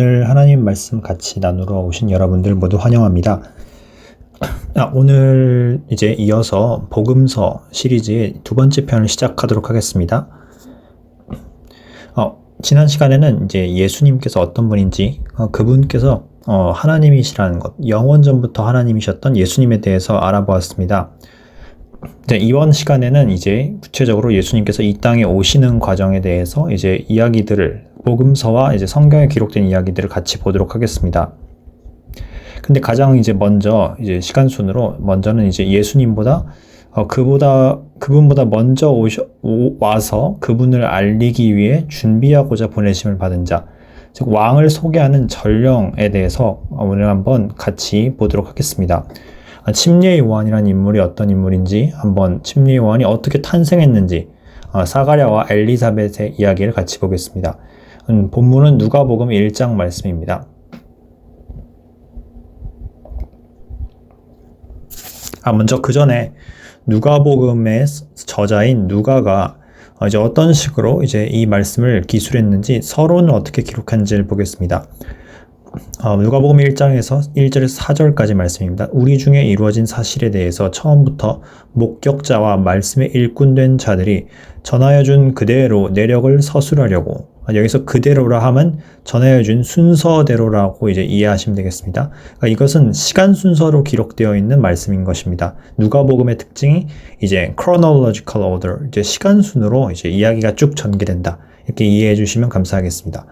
오늘 하나님 말씀 같이 나누러 오신 여러분들 모두 환영합니다. 오늘 이제 이어서 복음서 시리즈의 두 번째 편을 시작하도록 하겠습니다. 지난 시간에는 이제 예수님께서 어떤 분인지, 그분께서 하나님이시라는 것, 영원 전부터 하나님이셨던 예수님에 대해서 알아보았습니다. 이번 시간에는 이제 구체적으로 예수님께서 이 땅에 오시는 과정에 대해서 이제 이야기들을, 복음서와 이제 성경에 기록된 이야기들을 같이 보도록 하겠습니다. 근데 가장 이제 먼저 이제 시간 순으로 먼저는 이제 예수님보다 그분보다 먼저 와서 그분을 알리기 위해 준비하고자 보내심을 받은 자, 즉 왕을 소개하는 전령에 대해서 오늘 한번 같이 보도록 하겠습니다. 침례 요한이라는 인물이 어떤 인물인지, 한번 침례 요한이 어떻게 탄생했는지, 사가랴와 엘리사벳의 이야기를 같이 보겠습니다. 본문은 누가복음 1장 말씀입니다. 먼저 그 전에 누가복음의 저자인 누가가 이제 어떤 식으로 이제 이 말씀을 기술했는지, 서론을 어떻게 기록한지를 보겠습니다. 누가복음 1장에서 1절에서 4절까지 말씀입니다. 우리 중에 이루어진 사실에 대해서 처음부터 목격자와 말씀에 일꾼된 자들이 전하여 준 그대로 내력을 서술하려고, 여기서 그대로라 함은 전하여 준 순서대로라고 이제 이해하시면 되겠습니다. 그러니까 이것은 시간 순서로 기록되어 있는 말씀인 것입니다. 누가복음의 특징이 이제 chronological order, 이제 시간 순으로 이제 이야기가 쭉 전개된다. 이렇게 이해해 주시면 감사하겠습니다.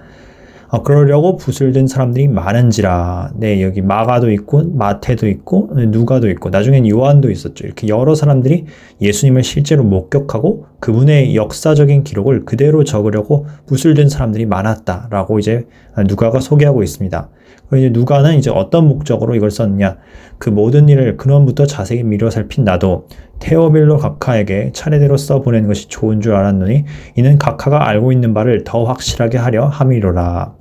그러려고 붓을 든 사람들이 많은지라. 여기 마가도 있고 마태도 있고 누가도 있고 나중엔 요한도 있었죠. 이렇게 여러 사람들이 예수님을 실제로 목격하고 그분의 역사적인 기록을 그대로 적으려고 붓을 든 사람들이 많았다라고 이제 누가가 소개하고 있습니다. 그리고 이제 누가는 이제 어떤 목적으로 이걸 썼느냐, 그 모든 일을 근원부터 자세히 미뤄 살핀 나도 테오빌로 각하에게 차례대로 써보내는 것이 좋은 줄 알았노니 이는 각하가 알고 있는 바를 더 확실하게 하려 함이로라.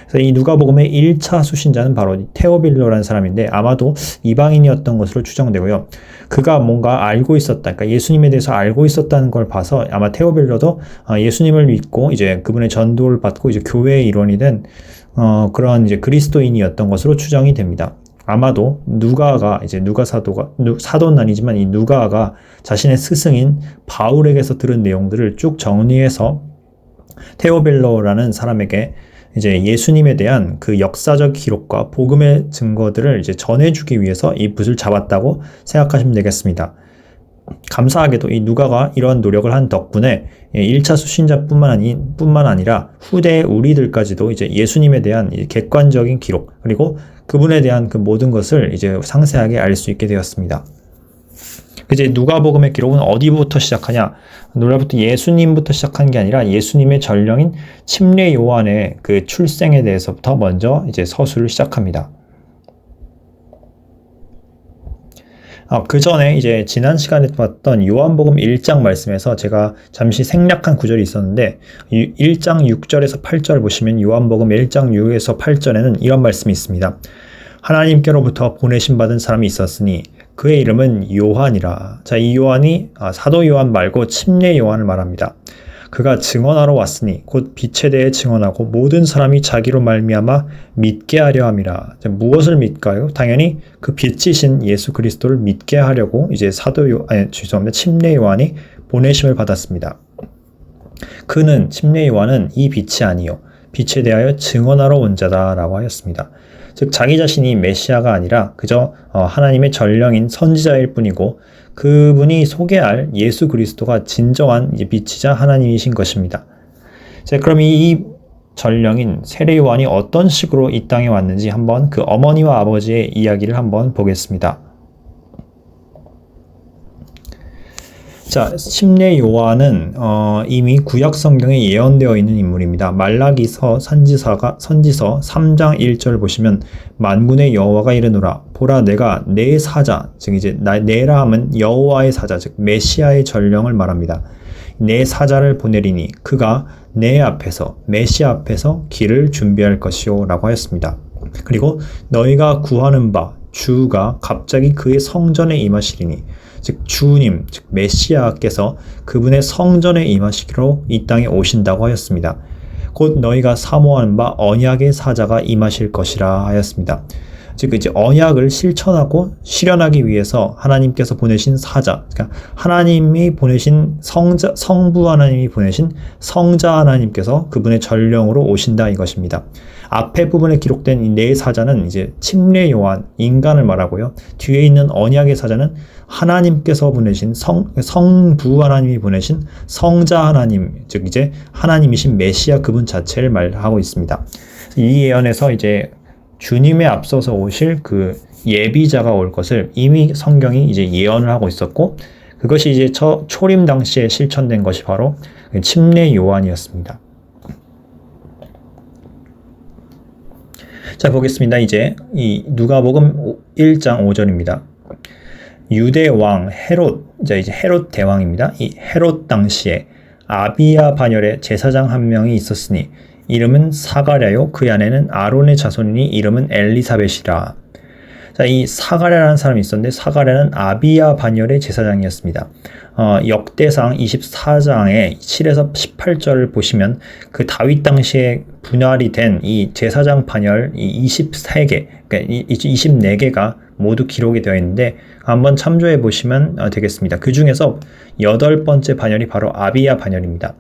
그래서 이 누가복음의 1차 수신자는 바로 테오빌로라는 사람인데 아마도 이방인이었던 것으로 추정되고요. 그가 뭔가 알고 있었다, 그러니까 예수님에 대해서 알고 있었다는 걸 봐서 아마 테오빌로도 예수님을 믿고 이제 그분의 전도를 받고 이제 교회의 일원이 된 그런 이제 그리스도인이었던 것으로 추정이 됩니다. 아마도 누가가 이제 사도는 아니지만 이 누가가 자신의 스승인 바울에게서 들은 내용들을 쭉 정리해서 테오빌로라는 사람에게 이제 예수님에 대한 그 역사적 기록과 복음의 증거들을 이제 전해주기 위해서 이 붓을 잡았다고 생각하시면 되겠습니다. 감사하게도 이 누가가 이러한 노력을 한 덕분에 1차 수신자뿐만 아니라 후대의 우리들까지도 이제 예수님에 대한 객관적인 기록, 그리고 그분에 대한 그 모든 것을 이제 상세하게 알 수 있게 되었습니다. 이제 누가복음의 기록은 어디부터 시작하냐? 놀랍게도 예수님부터 시작한 게 아니라 예수님의 전령인 침례 요한의 그 출생에 대해서부터 먼저 이제 서술을 시작합니다. 그 전에 이제 지난 시간에 봤던 요한복음 1장 말씀에서 제가 잠시 생략한 구절이 있었는데 1장 6절에서 8절 보시면 요한복음 1장 6에서 8절에는 이런 말씀이 있습니다. 하나님께로부터 보내심 받은 사람이 있었으니 그의 이름은 요한이라. 자, 이 요한이 사도 요한 말고 침례 요한을 말합니다. 그가 증언하러 왔으니 곧 빛에 대해 증언하고 모든 사람이 자기로 말미암아 믿게 하려 함이라. 무엇을 믿까요? 당연히 그 빛이신 예수 그리스도를 믿게 하려고 이제 침례 요한이 보내심을 받았습니다. 침례 요한은 이 빛이 아니요 빛에 대하여 증언하러 온 자다라고 하였습니다. 즉 자기 자신이 메시아가 아니라 그저 하나님의 전령인 선지자일 뿐이고 그분이 소개할 예수 그리스도가 진정한 빛이자 하나님이신 것입니다. 자, 그럼 이 전령인 세례 요한이 어떤 식으로 이 땅에 왔는지 한번 그 어머니와 아버지의 이야기를 한번 보겠습니다. 자, 침례 요한은 이미 구약 성경에 예언되어 있는 인물입니다. 말라기서 선지서 3장 1절 보시면 만군의 여호와가 이르노라 보라 내가 내 사자, 즉 이제 내라 함은 여호와의 사자, 즉 메시아의 전령을 말합니다. 내 사자를 보내리니 그가 내 앞에서 메시아 앞에서 길을 준비할 것이요 라고 하였습니다. 그리고 너희가 구하는 바 주가 갑자기 그의 성전에 임하시리니, 즉 주님, 즉 메시아께서 그분의 성전에 임하시기로 이 땅에 오신다고 하였습니다. 곧 너희가 사모하는 바 언약의 사자가 임하실 것이라 하였습니다. 즉 이제 언약을 실천하고 실현하기 위해서 하나님께서 보내신 사자, 그러니까 하나님이 보내신 성부 하나님이 보내신 성자 하나님께서 그분의 전령으로 오신다 이것입니다. 앞에 부분에 기록된 이 네 사자는 이제 침례 요한, 인간을 말하고요. 뒤에 있는 언약의 사자는 하나님께서 보내신 성부 하나님이 보내신 성자 하나님, 즉 이제 하나님이신 메시아 그분 자체를 말하고 있습니다. 이 예언에서 이제 주님에 앞서서 오실 그 예비자가 올 것을 이미 성경이 이제 예언을 하고 있었고, 그것이 이제 초림 당시에 실천된 것이 바로 침례 요한이었습니다. 자, 보겠습니다. 이제 이 누가복음 1장 5절입니다. 유대 왕 헤롯, 이제 헤롯 대왕입니다. 이 헤롯 당시에 아비야 반열에 제사장 한 명이 있었으니 이름은 사가랴요, 그 아내는 아론의 자손이니 이름은 엘리사벳이라. 자, 이 사가랴라는 사람이 있었는데 사가랴는 아비야 반열의 제사장이었습니다. 역대상 24장의 7에서 18절을 보시면 그 다윗 당시에 분할이 된 이 제사장 반열 이 23개, 그러니까 24개가 모두 기록이 되어 있는데 한번 참조해 보시면 되겠습니다. 그 중에서 8번째 반열이 바로 아비야 반열입니다.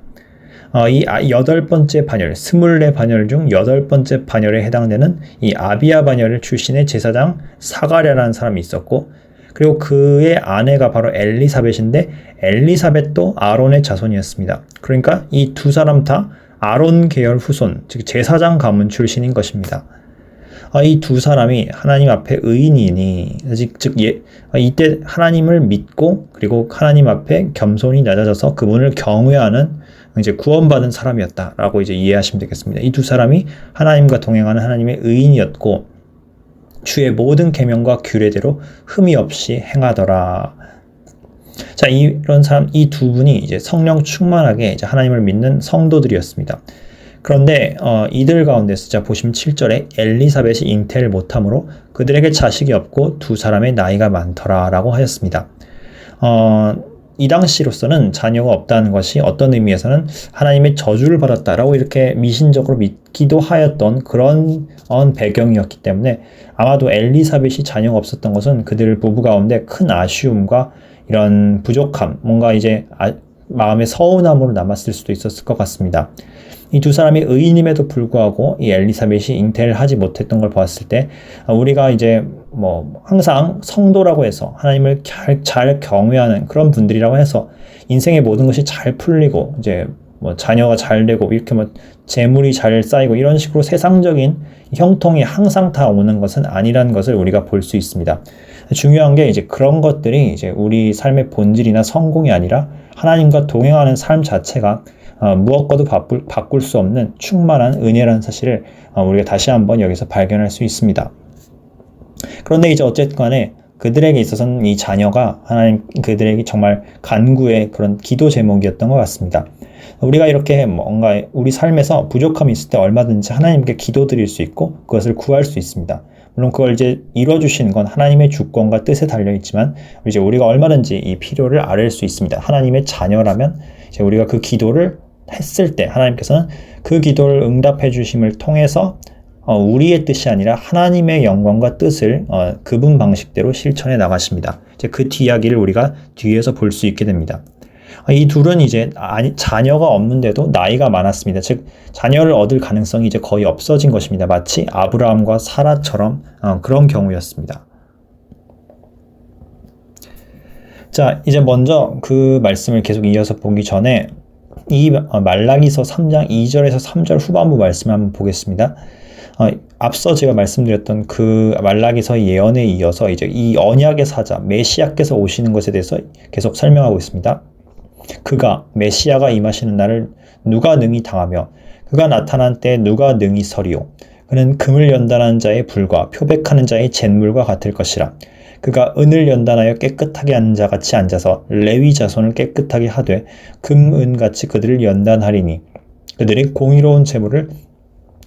이 8번째 반열, 24반열 중 8번째 반열에 해당되는 이 아비야 반열 출신의 제사장 사가랴라는 사람이 있었고, 그리고 그의 아내가 바로 엘리사벳인데 엘리사벳도 아론의 자손이었습니다. 그러니까 이 두 사람 다 아론 계열 후손, 즉 제사장 가문 출신인 것입니다. 이 두 사람이 하나님 앞에 의인이니, 이때 하나님을 믿고 그리고 하나님 앞에 겸손히 낮아져서 그분을 경외하는 이제 구원받은 사람이었다라고 이제 이해하시면 되겠습니다. 이 두 사람이 하나님과 동행하는 하나님의 의인이었고 주의 모든 계명과 규례대로 흠이 없이 행하더라. 자, 이런 사람, 이 두 분이 이제 성령 충만하게 이제 하나님을 믿는 성도들이었습니다. 그런데 이들 가운데서 자 보시면 7절에 엘리사벳이 잉태를 못하므로 그들에게 자식이 없고 두 사람의 나이가 많더라라고 하였습니다. 이 당시로서는 자녀가 없다는 것이 어떤 의미에서는 하나님의 저주를 받았다라고 이렇게 미신적으로 믿기도 하였던 그런 배경이었기 때문에 아마도 엘리사벳이 자녀가 없었던 것은 그들 부부 가운데 큰 아쉬움과 이런 부족함, 뭔가 이제 마음의 서운함으로 남았을 수도 있었을 것 같습니다. 이 두 사람이 의인임에도 불구하고 이 엘리사벳이 잉태를 하지 못했던 걸 봤을 때 우리가 이제 항상 성도라고 해서 하나님을 잘 경외하는 그런 분들이라고 해서 인생의 모든 것이 잘 풀리고 이제 자녀가 잘 되고 이렇게 재물이 잘 쌓이고 이런 식으로 세상적인 형통이 항상 다 오는 것은 아니라는 것을 우리가 볼 수 있습니다. 중요한 게 이제 그런 것들이 이제 우리 삶의 본질이나 성공이 아니라 하나님과 동행하는 삶 자체가 무엇과도 바꿀 수 없는 충만한 은혜라는 사실을 우리가 다시 한번 여기서 발견할 수 있습니다. 그런데 이제 어쨌든 간에 그들에게 있어서는 이 자녀가 하나님 그들에게 정말 간구의 그런 기도 제목이었던 것 같습니다. 우리가 이렇게 뭔가 우리 삶에서 부족함이 있을 때 얼마든지 하나님께 기도드릴 수 있고 그것을 구할 수 있습니다. 물론 그걸 이제 이뤄주시는 건 하나님의 주권과 뜻에 달려있지만 이제 우리가 얼마든지 이 필요를 아뢰 수 있습니다. 하나님의 자녀라면 이제 우리가 그 기도를 했을 때 하나님께서는 그 기도를 응답해 주심을 통해서 우리의 뜻이 아니라 하나님의 영광과 뜻을 그분 방식대로 실천해 나가십니다. 이제 그 뒤이야기를 우리가 뒤에서 볼 수 있게 됩니다. 이 둘은 이제 자녀가 없는데도 나이가 많았습니다. 즉 자녀를 얻을 가능성이 이제 거의 없어진 것입니다. 마치 아브라함과 사라처럼 그런 경우였습니다. 자, 이제 먼저 그 말씀을 계속 이어서 보기 전에 이 말라기서 3장 2절에서 3절 후반부 말씀을 한번 보겠습니다. 앞서 제가 말씀드렸던 그 말라기서 예언에 이어서 이제 이 언약의 사자 메시아께서 오시는 것에 대해서 계속 설명하고 있습니다. 그가 메시아가 임하시는 날을 누가 능히 당하며 그가 나타난 때에 누가 능히 서리오. 그는 금을 연단하는 자의 불과 표백하는 자의 잿물과 같을 것이라. 그가 은을 연단하여 깨끗하게 하는 자 같이 앉아서 레위 자손을 깨끗하게 하되 금, 은같이 그들을 연단하리니 그들이 공의로운 제물을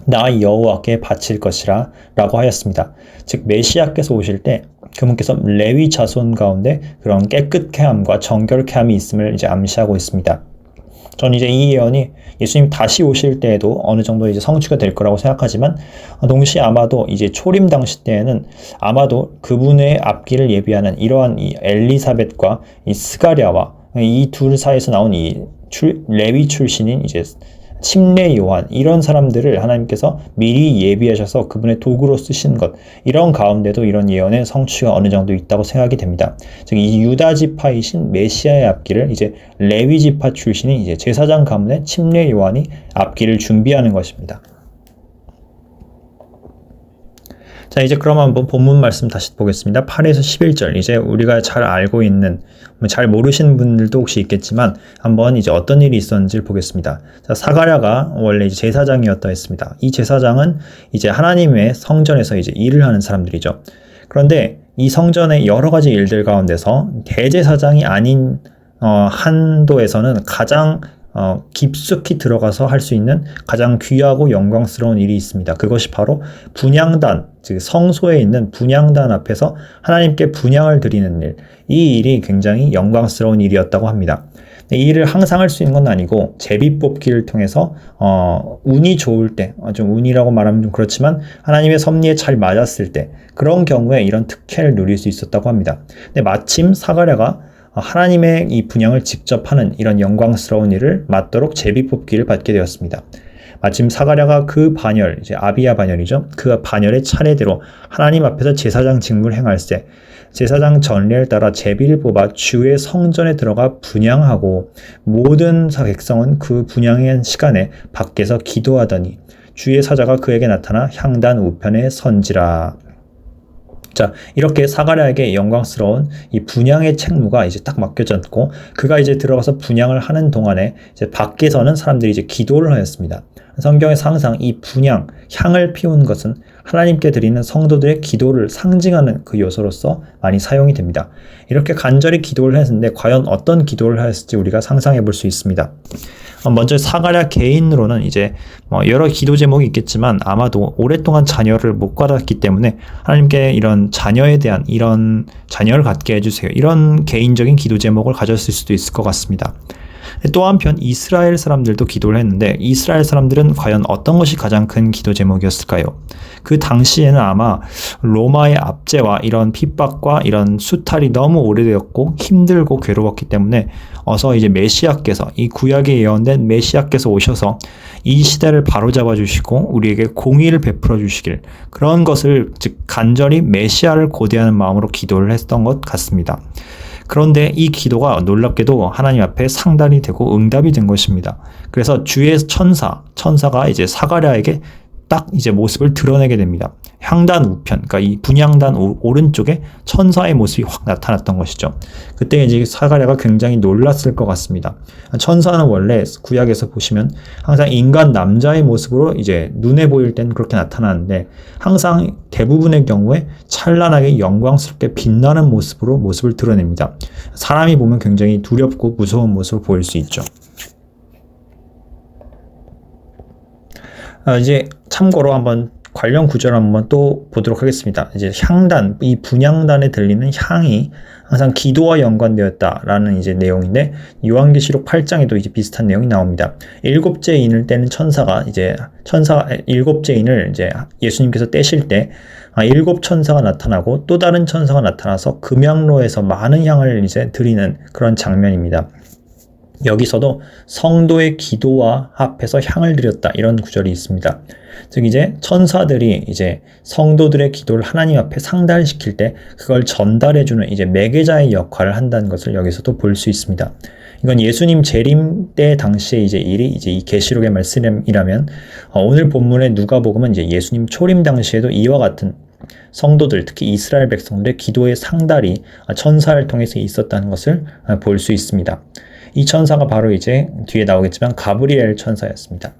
나 여호와께 바칠 것이라 라고 하였습니다. 즉 메시아께서 오실 때 그분께서 레위 자손 가운데 그런 깨끗케 함과 정결케 함이 있음을 이제 암시하고 있습니다. 저는 이제 이 예언이 예수님 다시 오실 때에도 어느 정도 이제 성취가 될 거라고 생각하지만, 동시에 아마도 이제 초림 당시 때에는 아마도 그분의 앞길을 예비하는 이러한 이 엘리사벳과 이 스가랴와 이 둘 사이에서 나온 이 레위 출신인 이제 침례 요한, 이런 사람들을 하나님께서 미리 예비하셔서 그분의 도구로 쓰신 것, 이런 가운데도 이런 예언의 성취가 어느 정도 있다고 생각이 됩니다. 즉 이 유다 지파이신 메시아의 앞길을 이제 레위 지파 출신인 이제 제사장 가문의 침례 요한이 앞길을 준비하는 것입니다. 자, 이제 그럼 한번 본문 말씀 다시 보겠습니다. 8에서 11절. 이제 우리가 잘 알고 있는, 잘 모르시는 분들도 혹시 있겠지만 한번 이제 어떤 일이 있었는지를 보겠습니다. 자, 사가랴가 원래 이제 제사장이었다 했습니다. 이 제사장은 이제 하나님의 성전에서 이제 일을 하는 사람들이죠. 그런데 이 성전의 여러 가지 일들 가운데서 대제사장이 아닌 한도에서는 가장 깊숙이 들어가서 할 수 있는 가장 귀하고 영광스러운 일이 있습니다. 그것이 바로 분향단, 즉 성소에 있는 분향단 앞에서 하나님께 분향을 드리는 일, 이 일이 굉장히 영광스러운 일이었다고 합니다. 이 일을 항상 할 수 있는 건 아니고 제비 뽑기를 통해서 운이 좋을 때, 좀 운이라고 말하면 좀 그렇지만 하나님의 섭리에 잘 맞았을 때, 그런 경우에 이런 특혜를 누릴 수 있었다고 합니다. 근데 마침 사가랴가 하나님의 이 분향을 직접 하는 이런 영광스러운 일을 맡도록 제비 뽑기를 받게 되었습니다. 마침 사가랴가 그 반열, 이제 아비야 반열이죠. 그 반열의 차례대로 하나님 앞에서 제사장 직무를 행할 때 제사장 전례를 따라 제비를 뽑아 주의 성전에 들어가 분향하고 모든 백성은 그 분향의 시간에 밖에서 기도하더니 주의 사자가 그에게 나타나 향단 우편에 선지라. 자, 이렇게 사가랴에게 영광스러운 이 분향의 책무가 이제 딱 맡겨졌고, 그가 이제 들어가서 분향을 하는 동안에 이제 밖에서는 사람들이 이제 기도를 하였습니다. 성경에서 항상 이 분향, 향을 피우는 것은 하나님께 드리는 성도들의 기도를 상징하는 그 요소로서 많이 사용이 됩니다. 이렇게 간절히 기도를 했는데 과연 어떤 기도를 하였을지 우리가 상상해 볼 수 있습니다. 먼저 사가랴 개인으로는 이제 여러 기도 제목이 있겠지만 아마도 오랫동안 자녀를 못 받았기 때문에 하나님께 이런 자녀에 대한 이런 자녀를 갖게 해주세요, 이런 개인적인 기도 제목을 가졌을 수도 있을 것 같습니다. 또 한편 이스라엘 사람들도 기도를 했는데 이스라엘 사람들은 과연 어떤 것이 가장 큰 기도 제목이었을까요? 그 당시에는 아마 로마의 압제와 이런 핍박과 이런 수탈이 너무 오래되었고 힘들고 괴로웠기 때문에 어서 이제 메시아께서, 이 구약에 예언된 메시아께서 오셔서 이 시대를 바로잡아 주시고 우리에게 공의를 베풀어 주시길, 그런 것을 즉 간절히 메시아를 고대하는 마음으로 기도를 했던 것 같습니다. 그런데 이 기도가 놀랍게도 하나님 앞에 상달이 되고 응답이 된 것입니다. 그래서 주의 천사가 이제 사가랴에게 딱 이제 모습을 드러내게 됩니다. 향단 우편, 그러니까 이 분향단 오른쪽에 천사의 모습이 확 나타났던 것이죠. 그때 이제 사가랴가 굉장히 놀랐을 것 같습니다. 천사는 원래 구약에서 보시면 항상 인간 남자의 모습으로 이제 눈에 보일 땐 그렇게 나타나는데 항상 대부분의 경우에 찬란하게 영광스럽게 빛나는 모습을 드러냅니다. 사람이 보면 굉장히 두렵고 무서운 모습을 보일 수 있죠. 이제 참고로 한번 관련 구절을 한번 또 보도록 하겠습니다. 이제 향단, 이 분향단에 들리는 향이 항상 기도와 연관되었다라는 이제 내용인데, 요한계시록 8장에도 이제 비슷한 내용이 나옵니다. 일곱째 인을 떼는 천사가 일곱째 인을 이제 예수님께서 떼실 때 일곱 천사가 나타나고 또 다른 천사가 나타나서 금향로에서 많은 향을 이제 드리는 그런 장면입니다. 여기서도 성도의 기도와 합해서 향을 드렸다, 이런 구절이 있습니다. 즉 이제 천사들이 이제 성도들의 기도를 하나님 앞에 상달시킬 때 그걸 전달해주는 이제 매개자의 역할을 한다는 것을 여기서도 볼 수 있습니다. 이건 예수님 재림 때 당시에 이제 일이 이제 이 계시록의 말씀이라면 오늘 본문의 누가복음은 이제 예수님 초림 당시에도 이와 같은 성도들, 특히 이스라엘 백성들의 기도의 상달이 천사를 통해서 있었다는 것을 볼 수 있습니다. 이 천사가 바로 이제 뒤에 나오겠지만 가브리엘 천사였습니다.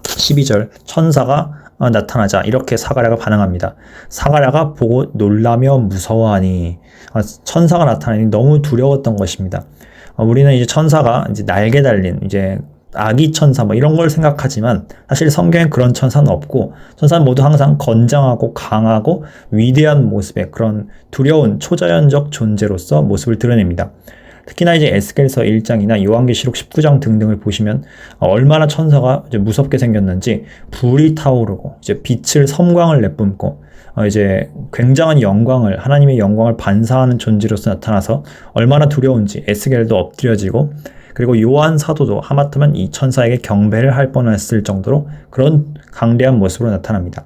12절, 천사가 나타나자 이렇게 사가랴가 반응합니다. 사가랴가 보고 놀라며 무서워하니, 천사가 나타나니 너무 두려웠던 것입니다. 우리는 이제 천사가 이제 날개 달린 이제 아기 천사 이런 걸 생각하지만 사실 성경엔 그런 천사는 없고, 천사는 모두 항상 건장하고 강하고 위대한 모습의 그런 두려운 초자연적 존재로서 모습을 드러냅니다. 특히나 이제 에스겔서 1장이나 요한계시록 19장 등등을 보시면 얼마나 천사가 이제 무섭게 생겼는지 불이 타오르고 이제 빛을 섬광을 내뿜고 이제 굉장한 영광을 하나님의 영광을 반사하는 존재로서 나타나서 얼마나 두려운지 에스겔도 엎드려지고 그리고 요한 사도도 하마터면 이 천사에게 경배를 할 뻔했을 정도로 그런 강대한 모습으로 나타납니다.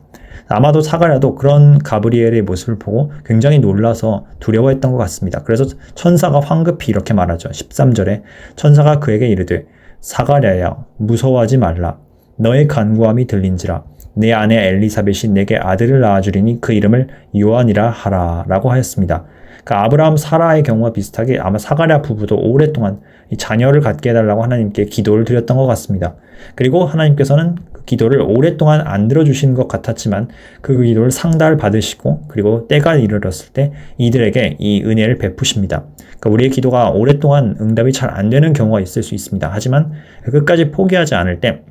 아마도 사가랴도 그런 가브리엘의 모습을 보고 굉장히 놀라서 두려워했던 것 같습니다. 그래서 천사가 황급히 이렇게 말하죠. 13절에 천사가 그에게 이르되 사가랴야 무서워하지 말라. 너의 간구함이 들린지라. 내 아내 엘리사벳이 내게 아들을 낳아주리니 그 이름을 요한이라 하라 라고 하였습니다. 그러니까 아브라함 사라의 경우와 비슷하게 아마 사가랴 부부도 오랫동안 이 자녀를 갖게 해달라고 하나님께 기도를 드렸던 것 같습니다. 그리고 하나님께서는 그 기도를 오랫동안 안 들어주신 것 같았지만 그 기도를 상달 받으시고 그리고 때가 이르렀을 때 이들에게 이 은혜를 베푸십니다. 그러니까 우리의 기도가 오랫동안 응답이 잘 안 되는 경우가 있을 수 있습니다. 하지만 끝까지 포기하지 않을 때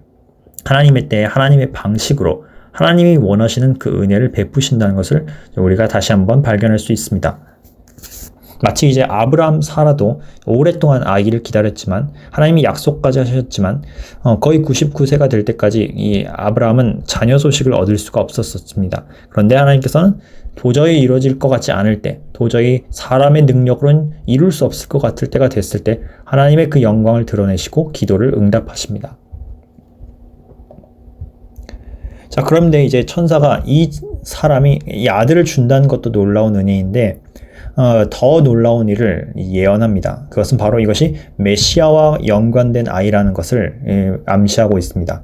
하나님의 때에 하나님의 방식으로 하나님이 원하시는 그 은혜를 베푸신다는 것을 우리가 다시 한번 발견할 수 있습니다. 마치 이제 아브라함 사라도 오랫동안 아기를 기다렸지만 하나님이 약속까지 하셨지만 거의 99세가 될 때까지 이 아브라함은 자녀 소식을 얻을 수가 없었습니다. 그런데 하나님께서는 도저히 이루어질 것 같지 않을 때, 도저히 사람의 능력으로는 이룰 수 없을 것 같을 때가 됐을 때 하나님의 그 영광을 드러내시고 기도를 응답하십니다. 자, 그런데 이제 천사가 이 사람이 이 아들을 준다는 것도 놀라운 은혜인데 더 놀라운 일을 예언합니다. 그것은 바로 이것이 메시아와 연관된 아이라는 것을 암시하고 있습니다.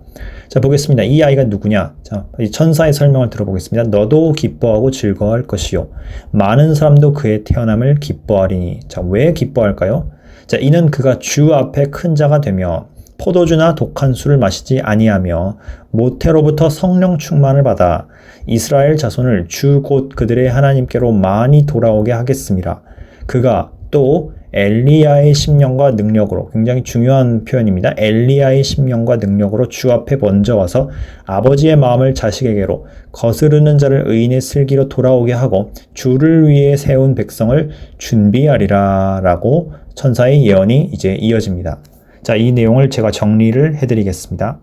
자, 보겠습니다. 이 아이가 누구냐? 자, 이 천사의 설명을 들어보겠습니다. 너도 기뻐하고 즐거워할 것이요. 많은 사람도 그의 태어남을 기뻐하리니. 자, 왜 기뻐할까요? 자, 이는 그가 주 앞에 큰 자가 되며 포도주나 독한 술을 마시지 아니하며 모태로부터 성령 충만을 받아 이스라엘 자손을 주 곧 그들의 하나님께로 많이 돌아오게 하겠습니다. 그가 또 엘리야의 심령과 능력으로, 굉장히 중요한 표현입니다. 엘리야의 심령과 능력으로 주 앞에 먼저 와서 아버지의 마음을 자식에게로, 거스르는 자를 의인의 슬기로 돌아오게 하고 주를 위해 세운 백성을 준비하리라 라고 천사의 예언이 이제 이어집니다. 자, 이 내용을 제가 정리를 해드리겠습니다.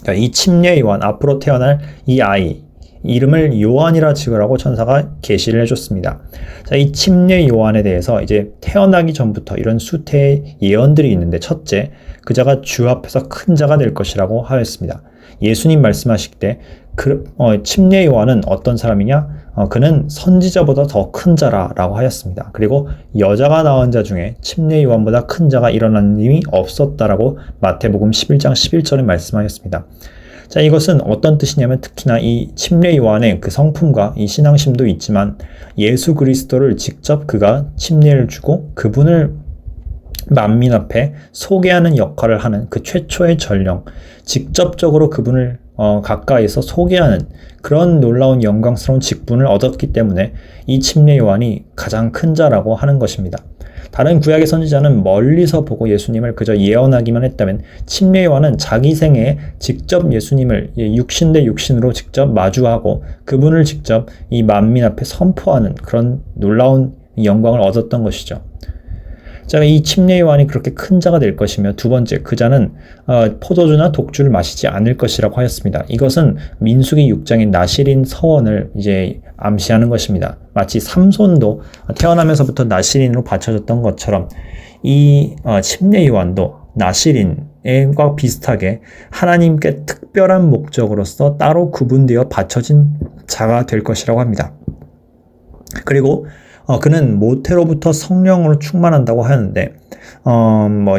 자, 이 침례 요한, 앞으로 태어날 이 아이, 이름을 요한이라 지으라고 천사가 계시를 해줬습니다. 자, 이 침례 요한에 대해서 이제 태어나기 전부터 이런 수태의 예언들이 있는데, 첫째, 그 자가 주 앞에서 큰 자가 될 것이라고 하였습니다. 예수님 말씀하실 때 침례 요한은 어떤 사람이냐? 그는 선지자보다 더 큰 자라라고 하였습니다. 그리고 여자가 낳은 자 중에 침례 요한보다 큰 자가 일어난 님이 없었다라고 마태복음 11장 11절에 말씀하였습니다. 자, 이것은 어떤 뜻이냐면 특히나 이 침례 요한의 그 성품과 이 신앙심도 있지만 예수 그리스도를 직접 그가 침례를 주고 그분을 만민 앞에 소개하는 역할을 하는 그 최초의 전령, 직접적으로 그분을 가까이서 소개하는 그런 놀라운 영광스러운 직분을 얻었기 때문에 이 침례 요한이 가장 큰 자라고 하는 것입니다. 다른 구약의 선지자는 멀리서 보고 예수님을 그저 예언하기만 했다면 침례 요한은 자기 생애에 직접 예수님을 육신 대 육신으로 직접 마주하고 그분을 직접 이 만민 앞에 선포하는 그런 놀라운 영광을 얻었던 것이죠. 자, 이 침례 요한이 그렇게 큰 자가 될 것이며, 두 번째, 그 자는 포도주나 독주를 마시지 않을 것이라고 하였습니다. 이것은 민수기 6장의 나실인 서원을 이제 암시하는 것입니다. 마치 삼손도 태어나면서부터 나실인으로 바쳐졌던 것처럼 이 침례 요한도 나실인과 비슷하게 하나님께 특별한 목적으로서 따로 구분되어 바쳐진 자가 될 것이라고 합니다. 그리고 그는 모태로부터 성령으로 충만한다고 하는데,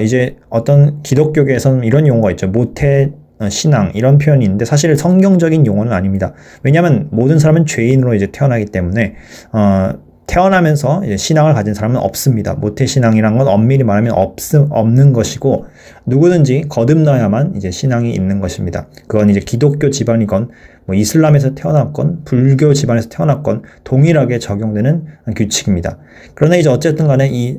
이제 어떤 기독교계에서는 이런 용어가 있죠. 모태 신앙, 이런 표현이 있는데 사실 성경적인 용어는 아닙니다. 왜냐하면 모든 사람은 죄인으로 이제 태어나기 때문에, 태어나면서 이제 신앙을 가진 사람은 없습니다. 모태 신앙이란 건 엄밀히 말하면 없는 것이고, 누구든지 거듭나야만 이제 신앙이 있는 것입니다. 그건 이제 기독교 집안이건, 이슬람에서 태어났건, 불교 집안에서 태어났건, 동일하게 적용되는 규칙입니다. 그러나 이제 어쨌든 간에 이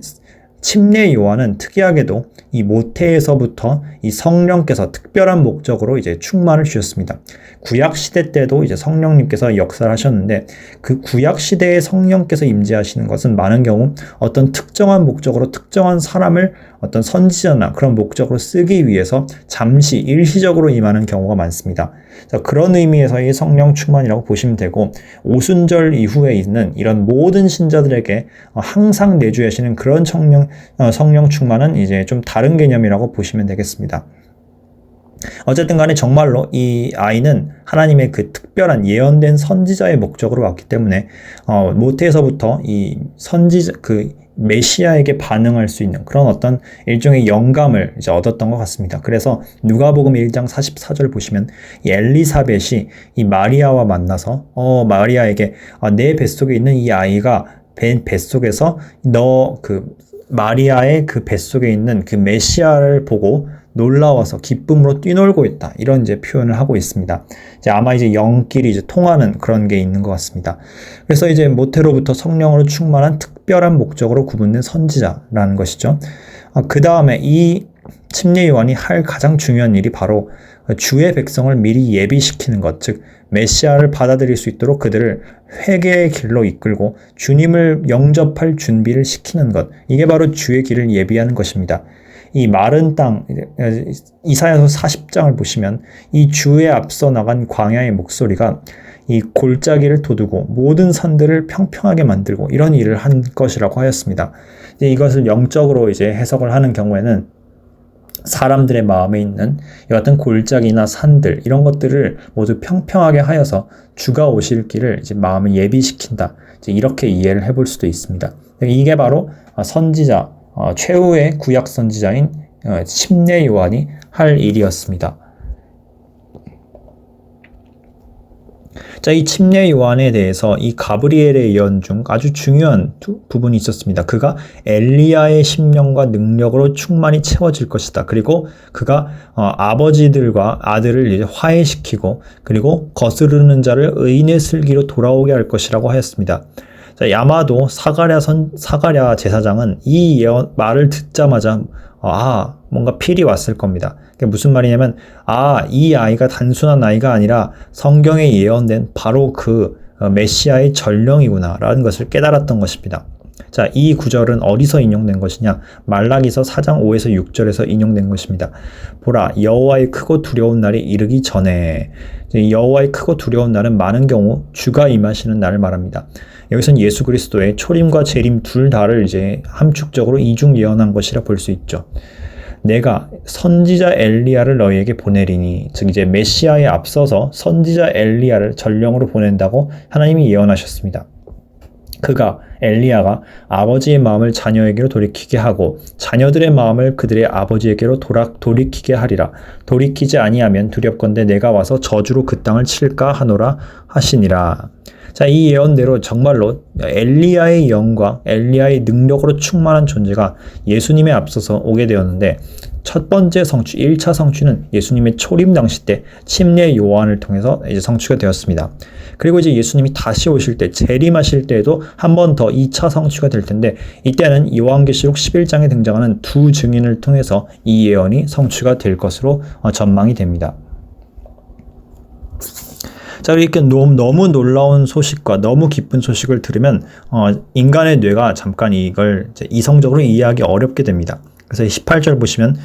침례 요한은 특이하게도 이 모태에서부터 이 성령께서 특별한 목적으로 이제 충만을 주셨습니다. 구약 시대 때도 이제 성령님께서 역사를 하셨는데 그 구약 시대에 성령께서 임재하시는 것은 많은 경우 어떤 특정한 목적으로 특정한 사람을 어떤 선지자나 그런 목적으로 쓰기 위해서 잠시 일시적으로 임하는 경우가 많습니다. 그런 의미에서의 성령 충만이라고 보시면 되고, 오순절 이후에 있는 이런 모든 신자들에게 항상 내주하시는 그런 성령 충만은 이제 좀 다른 개념이라고 보시면 되겠습니다. 어쨌든 간에 정말로 이 아이는 하나님의 그 특별한 예언된 선지자의 목적으로 왔기 때문에 모태에서부터 이 메시아에게 반응할 수 있는 그런 어떤 일종의 영감을 이제 얻었던 것 같습니다. 그래서 누가복음 1장 44절 보시면 이 엘리사벳이 이 마리아와 만나서 마리아에게 내 뱃속에 있는 이 아이가 뱃속에서 마리아의 그 뱃속에 있는 그 메시아를 보고 놀라워서 기쁨으로 뛰놀고 있다. 이런 이제 표현을 하고 있습니다. 아마 이제 영끼리 이제 통하는 그런 게 있는 것 같습니다. 그래서 이제 모태로부터 성령으로 충만한 특별한 목적으로 구분된 선지자라는 것이죠. 그 다음에 이 침례 요한이 할 가장 중요한 일이 바로 주의 백성을 미리 예비시키는 것, 즉 메시아를 받아들일 수 있도록 그들을 회개의 길로 이끌고 주님을 영접할 준비를 시키는 것, 이게 바로 주의 길을 예비하는 것입니다. 이 마른 땅, 이사야서 40장을 보시면 이 주에 앞서 나간 광야의 목소리가 이 골짜기를 돋우고 모든 산들을 평평하게 만들고 이런 일을 한 것이라고 하였습니다. 이것을 영적으로 이제 해석을 하는 경우에는 사람들의 마음에 있는 이 같은 골짜기나 산들 이런 것들을 모두 평평하게 하여서 주가 오실 길을 이제 마음을 예비시킨다. 이제 이렇게 이해를 해볼 수도 있습니다. 이게 바로 선지자, 최후의 구약 선지자인 침례 요한이 할 일이었습니다. 이 침례 요한에 대해서 이 가브리엘의 예언 중 아주 중요한 부분이 있었습니다. 그가 엘리야의 심령과 능력으로 충만히 채워질 것이다. 그리고 그가 아버지들과 아들을 이제 화해시키고 그리고 거스르는 자를 의인의 슬기로 돌아오게 할 것이라고 하였습니다. 아마도 사가랴 제사장은 이 예언 말을 듣자마자 뭔가 필이 왔을 겁니다. 그게 무슨 말이냐면 이 아이가 단순한 아이가 아니라 성경에 예언된 바로 그 메시아의 전령이구나 라는 것을 깨달았던 것입니다. 이 구절은 어디서 인용된 것이냐? 말라기서 4장 5에서 6절에서 인용된 것입니다. 보라, 여호와의 크고 두려운 날이 이르기 전에. 여호와의 크고 두려운 날은 많은 경우 주가 임하시는 날을 말합니다. 여기서는 예수 그리스도의 초림과 재림 둘 다를 이제 함축적으로 이중 예언한 것이라 볼 수 있죠. 내가 선지자 엘리야를 너희에게 보내리니, 즉 이제 메시아에 앞서서 선지자 엘리야를 전령으로 보낸다고 하나님이 예언하셨습니다. 엘리야가 아버지의 마음을 자녀에게로 돌이키게 하고 자녀들의 마음을 그들의 아버지에게로 돌이키게 하리라. 돌이키지 아니하면 두렵건대 내가 와서 저주로 그 땅을 칠까 하노라 하시니라. 이 예언대로 정말로 엘리야의 영광, 엘리야의 능력으로 충만한 존재가 예수님에 앞서서 오게 되었는데, 첫 번째 성취, 1차 성취는 예수님의 초림 당시 때 침례 요한을 통해서 이제 성취가 되었습니다. 그리고 이제 예수님이 다시 오실 때, 재림하실 때에도 한 번 더 2차 성취가 될 텐데, 이때는 요한계시록 11장에 등장하는 두 증인을 통해서 이 예언이 성취가 될 것으로 전망이 됩니다. 이렇게 너무 놀라운 소식과 너무 기쁜 소식을 들으면 인간의 뇌가 잠깐 이걸 이성적으로 이해하기 어렵게 됩니다. 그래서 18절 보시면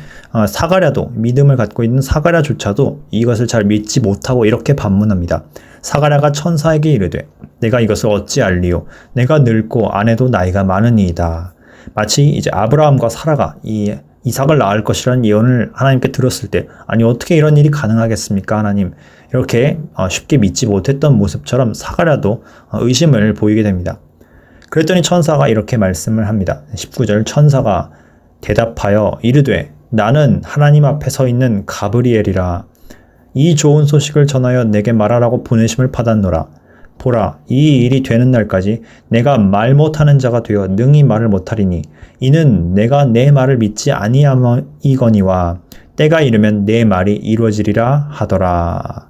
사가랴도, 믿음을 갖고 있는 사가랴조차도 이것을 잘 믿지 못하고 이렇게 반문합니다. 사가랴가 천사에게 이르되 내가 이것을 어찌 알리요? 내가 늙고 아내도 나이가 많으니이다. 마치 이제 아브라함과 사라가 이 이삭을 낳을 것이라는 예언을 하나님께 들었을 때, 아니 어떻게 이런 일이 가능하겠습니까 하나님, 이렇게 쉽게 믿지 못했던 모습처럼 사가랴도 의심을 보이게 됩니다. 그랬더니 천사가 이렇게 말씀을 합니다. 19절, 천사가 대답하여 이르되 나는 하나님 앞에 서 있는 가브리엘이라. 이 좋은 소식을 전하여 내게 말하라고 보내심을 받았노라. 보라, 이 일이 되는 날까지 내가 말 못하는 자가 되어 능히 말을 못하리니 이는 내가 내 말을 믿지 아니함이거니와 때가 이르면 내 말이 이루어지리라 하더라.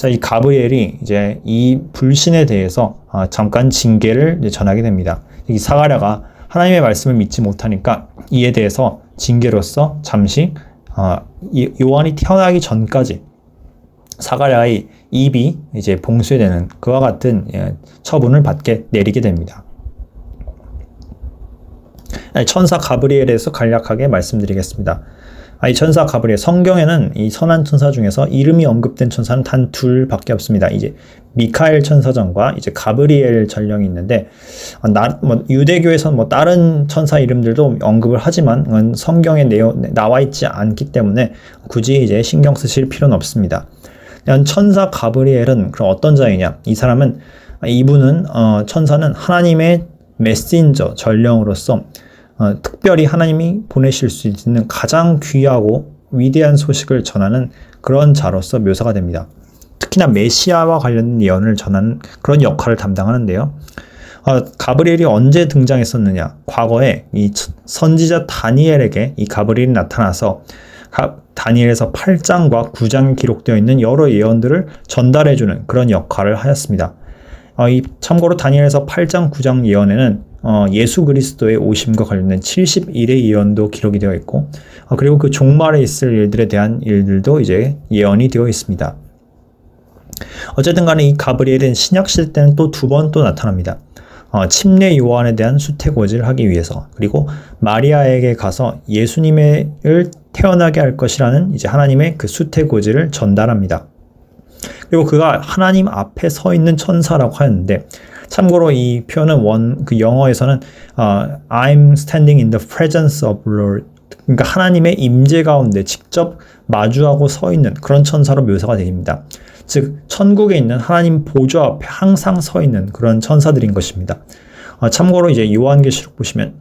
이 가브리엘이 이제 이 불신에 대해서 잠깐 징계를 전하게 됩니다. 이 사가랴가 하나님의 말씀을 믿지 못하니까 이에 대해서 징계로서 잠시 요한이 태어나기 전까지 사가랴의 입이 이제 봉쇄되는 그와 같은 처분을 내리게 됩니다. 천사 가브리엘에서 간략하게 말씀드리겠습니다. 이 천사 가브리엘, 성경에는 이 선한 천사 중에서 이름이 언급된 천사는 단 둘밖에 없습니다. 이제 미카엘 천사전과 이제 가브리엘 전령이 있는데, 유대교에서는 다른 천사 이름들도 언급을 하지만 성경에 나와 있지 않기 때문에 굳이 이제 신경 쓰실 필요는 없습니다. 천사 가브리엘은 그럼 어떤 자이냐? 이분은 천사는 하나님의 메신저, 전령으로서 특별히 하나님이 보내실 수 있는 가장 귀하고 위대한 소식을 전하는 그런 자로서 묘사가 됩니다. 특히나 메시아와 관련된 예언을 전하는 그런 역할을 담당하는데요. 가브리엘이 언제 등장했었느냐? 과거에 이 선지자 다니엘에게 이 가브리엘이 나타나서 다니엘에서 8장과 9장에 기록되어 있는 여러 예언들을 전달해주는 그런 역할을 하였습니다. 참고로 다니엘에서 8장, 9장 예언에는 예수 그리스도의 오심과 관련된 70일의 예언도 기록이 되어 있고, 그리고 그 종말에 있을 일들에 대한 일들도 이제 예언이 되어 있습니다. 어쨌든 간에 이 가브리엘은 신약시대 때는 또 두 번 또 나타납니다. 침례 요한에 대한 수태고지를 하기 위해서, 그리고 마리아에게 가서 예수님을 태어나게 할 것이라는 이제 하나님의 그 수태고지를 전달합니다. 그리고 그가 하나님 앞에 서 있는 천사라고 하였는데, 참고로 이 표현은 그 영어에서는 I'm standing in the presence of Lord, 그러니까 하나님의 임재 가운데 직접 마주하고 서 있는 그런 천사로 묘사가 됩니다. 즉 천국에 있는 하나님 보좌 앞에 항상 서 있는 그런 천사들인 것입니다. 참고로 이제 요한계시록 보시면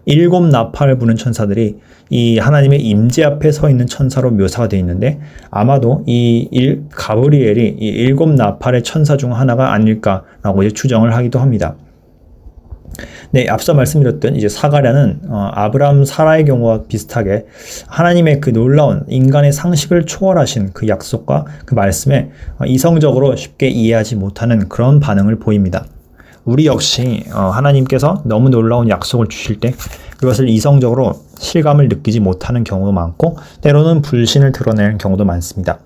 7 나팔을 부는 천사들이 이 하나님의 임재 앞에 서 있는 천사로 묘사가 되어 있는데, 아마도 가브리엘이 이 7 나팔의 천사 중 하나가 아닐까라고 이제 추정을 하기도 합니다. 네, 앞서 말씀드렸던 이제 사가랴는 아브라함 사라의 경우와 비슷하게 하나님의 그 놀라운 인간의 상식을 초월하신 그 약속과 그 말씀에 이성적으로 쉽게 이해하지 못하는 그런 반응을 보입니다. 우리 역시 하나님께서 너무 놀라운 약속을 주실 때 그것을 이성적으로 실감을 느끼지 못하는 경우도 많고, 때로는 불신을 드러내는 경우도 많습니다.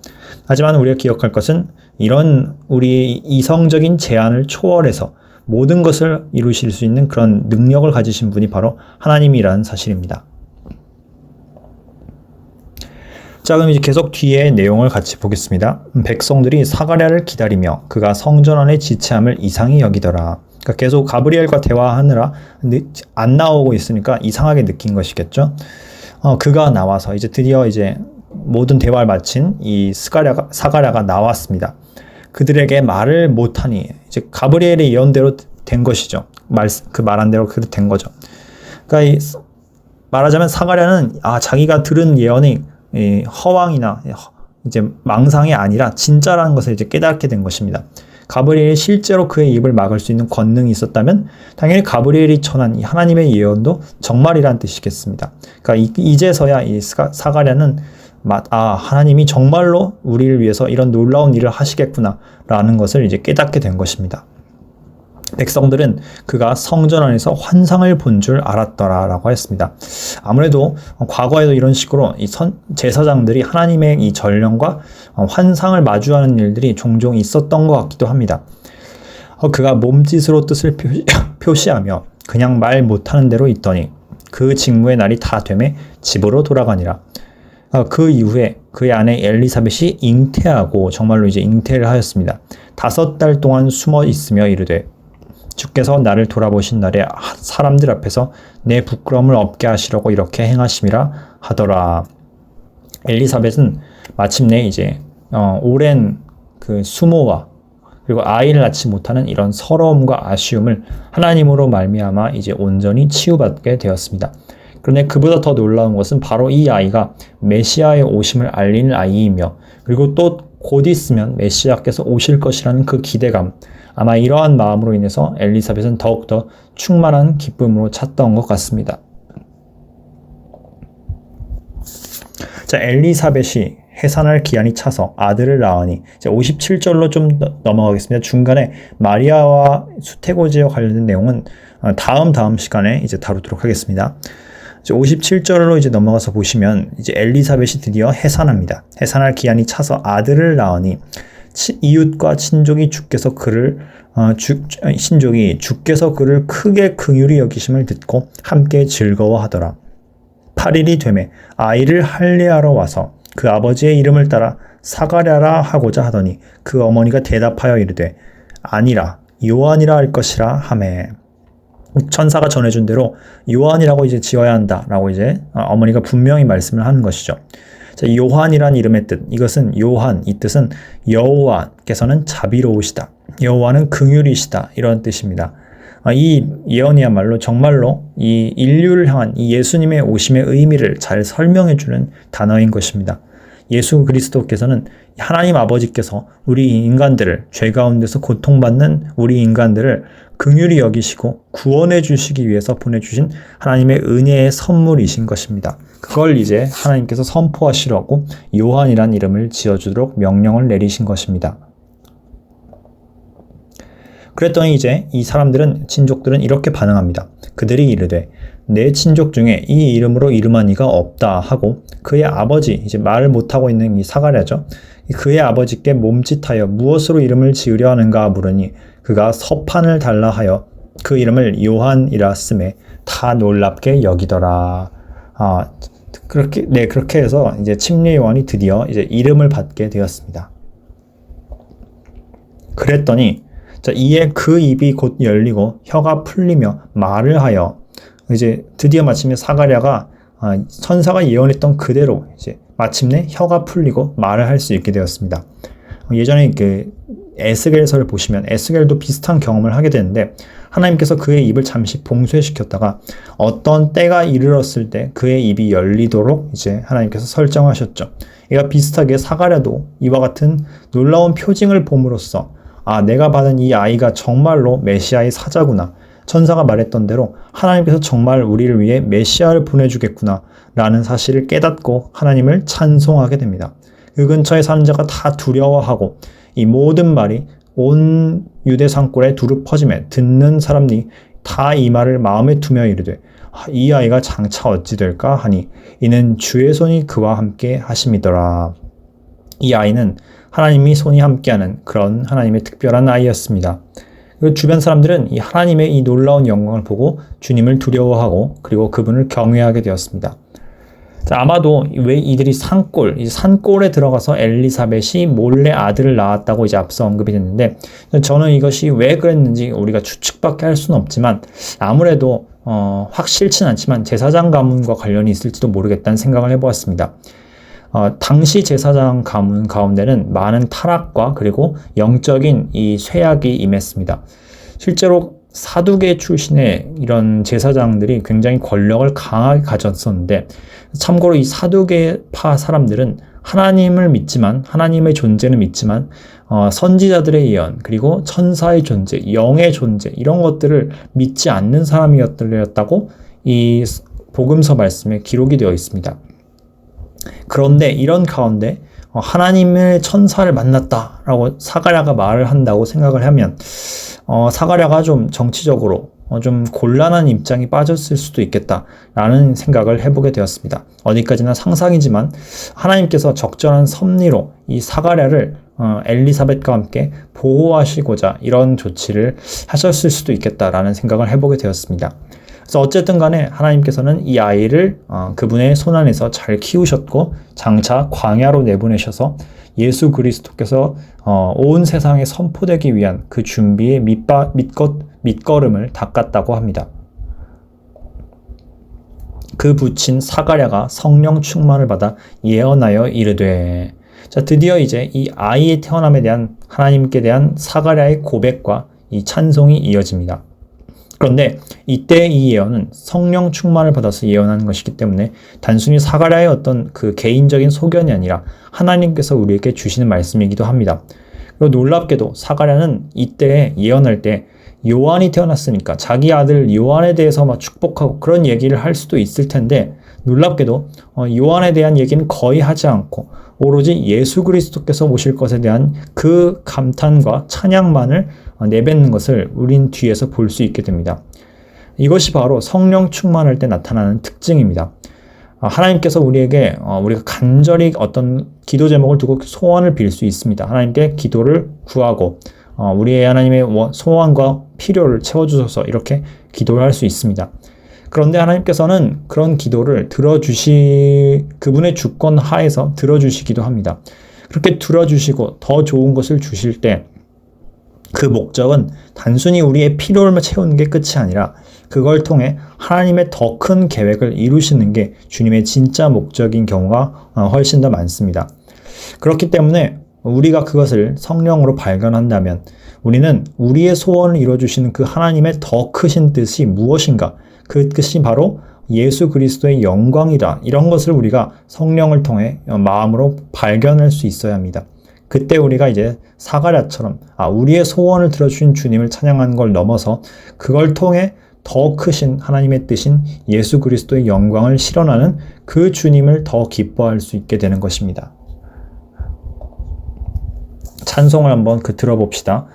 하지만 우리가 기억할 것은 이런 우리 이성적인 제한을 초월해서 모든 것을 이루실 수 있는 그런 능력을 가지신 분이 바로 하나님이라는 사실입니다. 자, 그럼 이제 계속 뒤에 내용을 같이 보겠습니다. 백성들이 사가랴를 기다리며 그가 성전 안에 지체함을 이상히 여기더라. 그러니까 계속 가브리엘과 대화하느라 안 나오고 있으니까 이상하게 느낀 것이겠죠. 그가 나와서 이제 드디어 이제 모든 대화를 마친 이 사가랴가 나왔습니다. 그들에게 말을 못하니 이제 가브리엘의 예언대로 된 것이죠. 그 말한 대로 그렇게 된 거죠. 그러니까 말하자면 사가랴는 자기가 들은 예언이 허황이나 이제 망상이 아니라 진짜라는 것을 이제 깨닫게 된 것입니다. 가브리엘이 실제로 그의 입을 막을 수 있는 권능이 있었다면 당연히 가브리엘이 전한 이 하나님의 예언도 정말이란 뜻이겠습니다. 그러니까 이제서야 이 사가랴는 하나님이 정말로 우리를 위해서 이런 놀라운 일을 하시겠구나 라는 것을 이제 깨닫게 된 것입니다. 백성들은 그가 성전 안에서 환상을 본 줄 알았더라 라고 했습니다. 아무래도 과거에도 이런 식으로 이 제사장들이 하나님의 이 전령과 환상을 마주하는 일들이 종종 있었던 것 같기도 합니다. 그가 몸짓으로 뜻을 표시하며 그냥 말 못하는 대로 있더니 그 직무의 날이 다 되매 집으로 돌아가니라. 그 이후에 그의 아내 엘리사벳이 잉태하고 정말로 이제 잉태를 하였습니다. 5달 동안 숨어 있으며 이르되 주께서 나를 돌아보신 날에 사람들 앞에서 내 부끄러움을 없게 하시려고 이렇게 행하심이라 하더라. 엘리사벳은 마침내 이제 오랜 그 수모와 그리고 아이를 낳지 못하는 이런 서러움과 아쉬움을 하나님으로 말미암아 이제 온전히 치유받게 되었습니다. 그런데 그보다 더 놀라운 것은 바로 이 아이가 메시아의 오심을 알리는 아이이며, 그리고 또 곧 있으면 메시아께서 오실 것이라는 그 기대감, 아마 이러한 마음으로 인해서 엘리사벳은 더욱더 충만한 기쁨으로 찼던 것 같습니다. 자, 엘리사벳이 해산할 기한이 차서 아들을 낳으니. 이제 57절로 좀 넘어가겠습니다. 중간에 마리아와 수태고지와 관련된 내용은 다음 시간에 이제 다루도록 하겠습니다. 이제 57절로 이제 넘어가서 보시면 이제 엘리사벳이 드디어 해산합니다. 해산할 기한이 차서 아들을 낳으니 이웃과 친족이 주께서 그를 크게 긍휼히 여기심을 듣고 함께 즐거워하더라. 8일이 되매 아이를 할례하러 와서 그 아버지의 이름을 따라 사가랴라 하고자 하더니 그 어머니가 대답하여 이르되 아니라 요한이라 할 것이라 하매. 천사가 전해준 대로 요한이라고 이제 지어야 한다라고 이제 어머니가 분명히 말씀을 하는 것이죠. 자, 요한이란 이름의 뜻, 이것은 요한, 이 뜻은 여호와께서는 자비로우시다, 여호와는 긍휼이시다, 이런 뜻입니다. 이 예언이야말로 정말로 이 인류를 향한 이 예수님의 오심의 의미를 잘 설명해주는 단어인 것입니다. 예수 그리스도께서는 하나님 아버지께서 우리 인간들을, 죄 가운데서 고통받는 우리 인간들을 긍휼히 여기시고 구원해 주시기 위해서 보내주신 하나님의 은혜의 선물이신 것입니다. 그걸 이제 하나님께서 선포하시려고 요한이란 이름을 지어주도록 명령을 내리신 것입니다. 그랬더니 이제 이 사람들은, 친족들은 이렇게 반응합니다. 그들이 이르되 내 친족 중에 이 이름으로 이름한 이가 없다 하고 그의 아버지, 이제 말을 못하고 있는 이 사가랴죠. 그의 아버지께 몸짓하여 무엇으로 이름을 지으려 하는가 물으니 그가 서판을 달라 하여 그 이름을 요한이라 쓰매 다 놀랍게 여기더라. 그렇게 해서 이제 침례 요한이 드디어 이제 이름을 받게 되었습니다. 그랬더니 자, 이에 그 입이 곧 열리고 혀가 풀리며 말을 하여 이제 드디어 마침내 사가랴가 천사가 예언했던 그대로 이제 마침내 혀가 풀리고 말을 할 수 있게 되었습니다. 예전에 그 에스겔서를 보시면 에스겔도 비슷한 경험을 하게 되는데 하나님께서 그의 입을 잠시 봉쇄시켰다가 어떤 때가 이르렀을 때 그의 입이 열리도록 이제 하나님께서 설정하셨죠. 이가 비슷하게 사가랴도 이와 같은 놀라운 표징을 봄으로써 내가 받은 이 아이가 정말로 메시아의 사자구나. 천사가 말했던 대로 하나님께서 정말 우리를 위해 메시아를 보내주겠구나 라는 사실을 깨닫고 하나님을 찬송하게 됩니다. 그 근처에 사는 자가 다 두려워하고 이 모든 말이 온 유대 산골에 두루 퍼지매 듣는 사람이 다 이 말을 마음에 두며 이르되 이 아이가 장차 어찌 될까 하니 이는 주의 손이 그와 함께 하심이더라. 이 아이는 하나님이 손이 함께하는 그런 하나님의 특별한 아이였습니다. 주변 사람들은 이 하나님의 이 놀라운 영광을 보고 주님을 두려워하고 그리고 그분을 경외하게 되었습니다. 자, 아마도 왜 이들이 산골에 들어가서 엘리사벳이 몰래 아들을 낳았다고 이제 앞서 언급이 됐는데 저는 이것이 왜 그랬는지 우리가 추측밖에 할 수는 없지만 아무래도 확실치는 않지만 제사장 가문과 관련이 있을지도 모르겠다는 생각을 해보았습니다. 당시 제사장 가문 가운데는 많은 타락과 그리고 영적인 이 쇠약이 임했습니다. 실제로 사두개 출신의 이런 제사장들이 굉장히 권력을 강하게 가졌었는데 참고로 이 사두개파 사람들은 하나님을 믿지만 하나님의 존재는 믿지만 선지자들의 예언 그리고 천사의 존재, 영의 존재 이런 것들을 믿지 않는 사람이었다고 이 복음서 말씀에 기록이 되어 있습니다. 그런데 이런 가운데 하나님의 천사를 만났다라고 사가랴가 말을 한다고 생각을 하면 사가랴가 좀 정치적으로 좀 곤란한 입장이 빠졌을 수도 있겠다라는 생각을 해보게 되었습니다. 어디까지나 상상이지만 하나님께서 적절한 섭리로 이 사가랴를 엘리사벳과 함께 보호하시고자 이런 조치를 하셨을 수도 있겠다라는 생각을 해보게 되었습니다. 그래서 어쨌든 간에 하나님께서는 이 아이를 그분의 손안에서 잘 키우셨고 장차 광야로 내보내셔서 예수 그리스도께서 온 세상에 선포되기 위한 그 준비의 밑거름을 닦았다고 합니다. 그 붙인 사가랴가 성령 충만을 받아 예언하여 이르되 자, 드디어 이제 이 아이의 태어남에 대한 하나님께 대한 사가랴의 고백과 이 찬송이 이어집니다. 그런데 이때 이 예언은 성령 충만을 받아서 예언하는 것이기 때문에 단순히 사가랴의 어떤 그 개인적인 소견이 아니라 하나님께서 우리에게 주시는 말씀이기도 합니다. 그리고 놀랍게도 사가랴는 이때 예언할 때 요한이 태어났으니까 자기 아들 요한에 대해서 막 축복하고 그런 얘기를 할 수도 있을 텐데 놀랍게도 요한에 대한 얘기는 거의 하지 않고 오로지 예수 그리스도께서 오실 것에 대한 그 감탄과 찬양만을 내뱉는 것을 우린 뒤에서 볼 수 있게 됩니다. 이것이 바로 성령 충만할 때 나타나는 특징입니다. 하나님께서 우리에게 우리가 간절히 어떤 기도 제목을 두고 소원을 빌 수 있습니다. 하나님께 기도를 구하고 우리의 하나님의 소원과 필요를 채워주셔서 이렇게 기도를 할 수 있습니다. 그런데 하나님께서는 그런 기도를 그분의 주권 하에서 들어주시기도 합니다. 그렇게 들어주시고 더 좋은 것을 주실 때 그 목적은 단순히 우리의 필요를 채우는 게 끝이 아니라 그걸 통해 하나님의 더 큰 계획을 이루시는 게 주님의 진짜 목적인 경우가 훨씬 더 많습니다. 그렇기 때문에 우리가 그것을 성령으로 발견한다면 우리는 우리의 소원을 이루어주시는 그 하나님의 더 크신 뜻이 무엇인가, 그 뜻이 바로 예수 그리스도의 영광이다, 이런 것을 우리가 성령을 통해 마음으로 발견할 수 있어야 합니다. 그때 우리가 이제 사가랴처럼 우리의 소원을 들어주신 주님을 찬양하는 걸 넘어서 그걸 통해 더 크신 하나님의 뜻인 예수 그리스도의 영광을 실현하는 그 주님을 더 기뻐할 수 있게 되는 것입니다. 찬송을 한번 들어봅시다.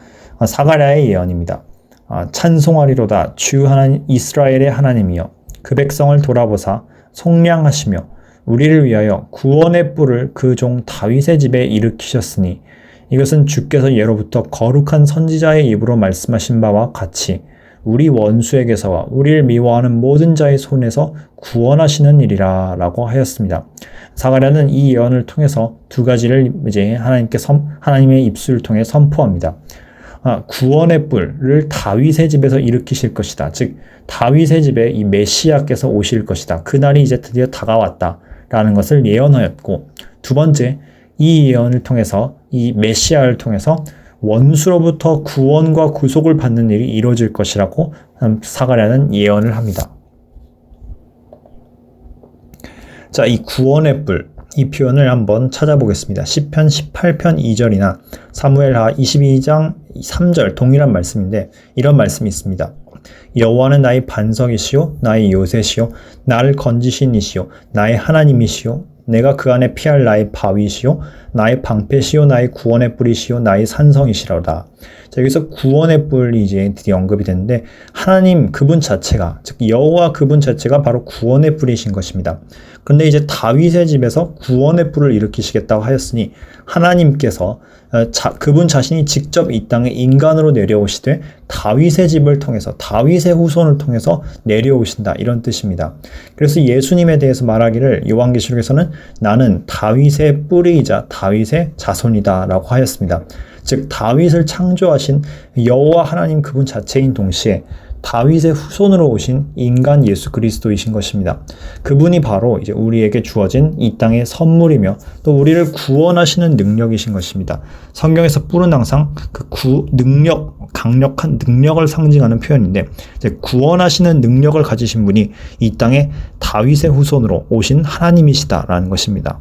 사가랴의 예언입니다. 찬송하리로다 주 하나님 이스라엘의 하나님이여 그 백성을 돌아보사 속량하시며 우리를 위하여 구원의 뿔을 그 종 다윗의 집에 일으키셨으니 이것은 주께서 예로부터 거룩한 선지자의 입으로 말씀하신 바와 같이 우리 원수에게서와 우리를 미워하는 모든 자의 손에서 구원하시는 일이라 라고 하였습니다. 사가랴는 이 예언을 통해서 두 가지를 이제 하나님의 입술을 통해 선포합니다. 구원의 뿔을 다윗의 집에서 일으키실 것이다. 즉 다윗의 집에 이 메시아께서 오실 것이다. 그날이 이제 드디어 다가왔다 라는 것을 예언하였고, 두 번째, 이 예언을 통해서 이 메시아를 통해서 원수로부터 구원과 구속을 받는 일이 이루어질 것이라고 사가랴는 예언을 합니다. 자, 이 구원의 뿔, 이 표현을 한번 찾아보겠습니다. 시편 18편 2절이나 사무엘하 22장 3절 동일한 말씀인데 이런 말씀이 있습니다. 여호와는 나의 반석이시요 나의 요새시요 나를 건지신 이시요 나의 하나님이시요 내가 그 안에 피할 나의 바위시요 나의 방패시요 나의 구원의 뿔이시요 나의 산성이시로다. 자, 여기서 구원의 뿔이 이제 드디어 언급이 되는데 하나님 그분 자체가, 즉 여호와 그분 자체가 바로 구원의 뿔이신 것입니다. 그런데 이제 다윗의 집에서 구원의 뿔을 일으키시겠다고 하였으니 하나님께서 그분 자신이 직접 이 땅에 인간으로 내려오시되 다윗의 집을 통해서 다윗의 후손을 통해서 내려오신다, 이런 뜻입니다. 그래서 예수님에 대해서 말하기를 요한계시록에서는 나는 다윗의 뿌리이자 다윗의 자손이다 라고 하였습니다. 즉 다윗을 창조하신 여호와 하나님 그분 자체인 동시에 다윗의 후손으로 오신 인간 예수 그리스도이신 것입니다. 그분이 바로 이제 우리에게 주어진 이 땅의 선물이며 또 우리를 구원하시는 능력이신 것입니다. 성경에서 뿔은 항상 그 강력한 능력을 상징하는 표현인데 이제 구원하시는 능력을 가지신 분이 이 땅에 다윗의 후손으로 오신 하나님이시다라는 것입니다.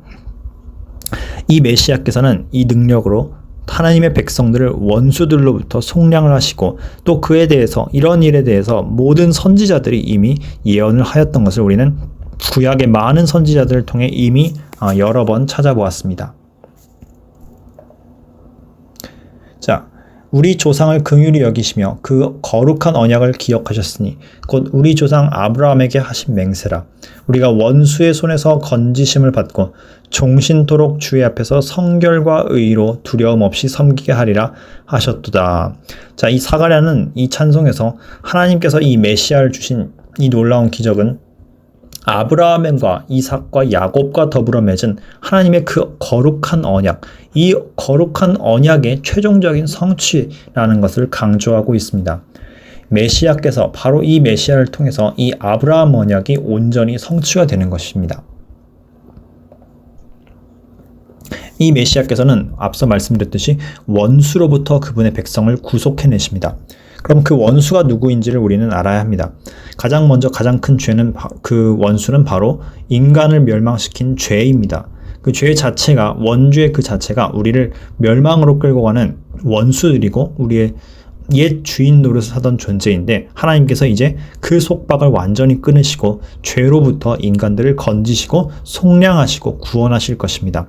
이 메시아께서는 이 능력으로 하나님의 백성들을 원수들로부터 속량을 하시고 또 그에 대해서 이런 일에 대해서 모든 선지자들이 이미 예언을 하였던 것을 우리는 구약의 많은 선지자들을 통해 이미 여러 번 찾아보았습니다. 자, 우리 조상을 긍휼히 여기시며 그 거룩한 언약을 기억하셨으니 곧 우리 조상 아브라함에게 하신 맹세라. 우리가 원수의 손에서 건지심을 받고 종신토록 주의 앞에서 성결과 의로 두려움 없이 섬기게 하리라 하셨도다. 자, 이 사가랴는 이 찬송에서 하나님께서 이 메시아를 주신 이 놀라운 기적은 아브라함과 이삭과 야곱과 더불어 맺은 하나님의 그 거룩한 언약, 이 거룩한 언약의 최종적인 성취라는 것을 강조하고 있습니다. 메시아께서 바로 이 메시아를 통해서 이 아브라함 언약이 온전히 성취가 되는 것입니다. 이 메시아께서는 앞서 말씀드렸듯이 원수로부터 그분의 백성을 구속해내십니다. 그럼 그 원수가 누구인지를 우리는 알아야 합니다. 가장 먼저 가장 큰 죄는 그 원수는 바로 인간을 멸망시킨 죄입니다. 그 죄 자체가 원죄의 그 자체가 우리를 멸망으로 끌고 가는 원수들이고 우리의 옛 주인 노릇을 하던 존재인데 하나님께서 이제 그 속박을 완전히 끊으시고 죄로부터 인간들을 건지시고 속량하시고 구원하실 것입니다.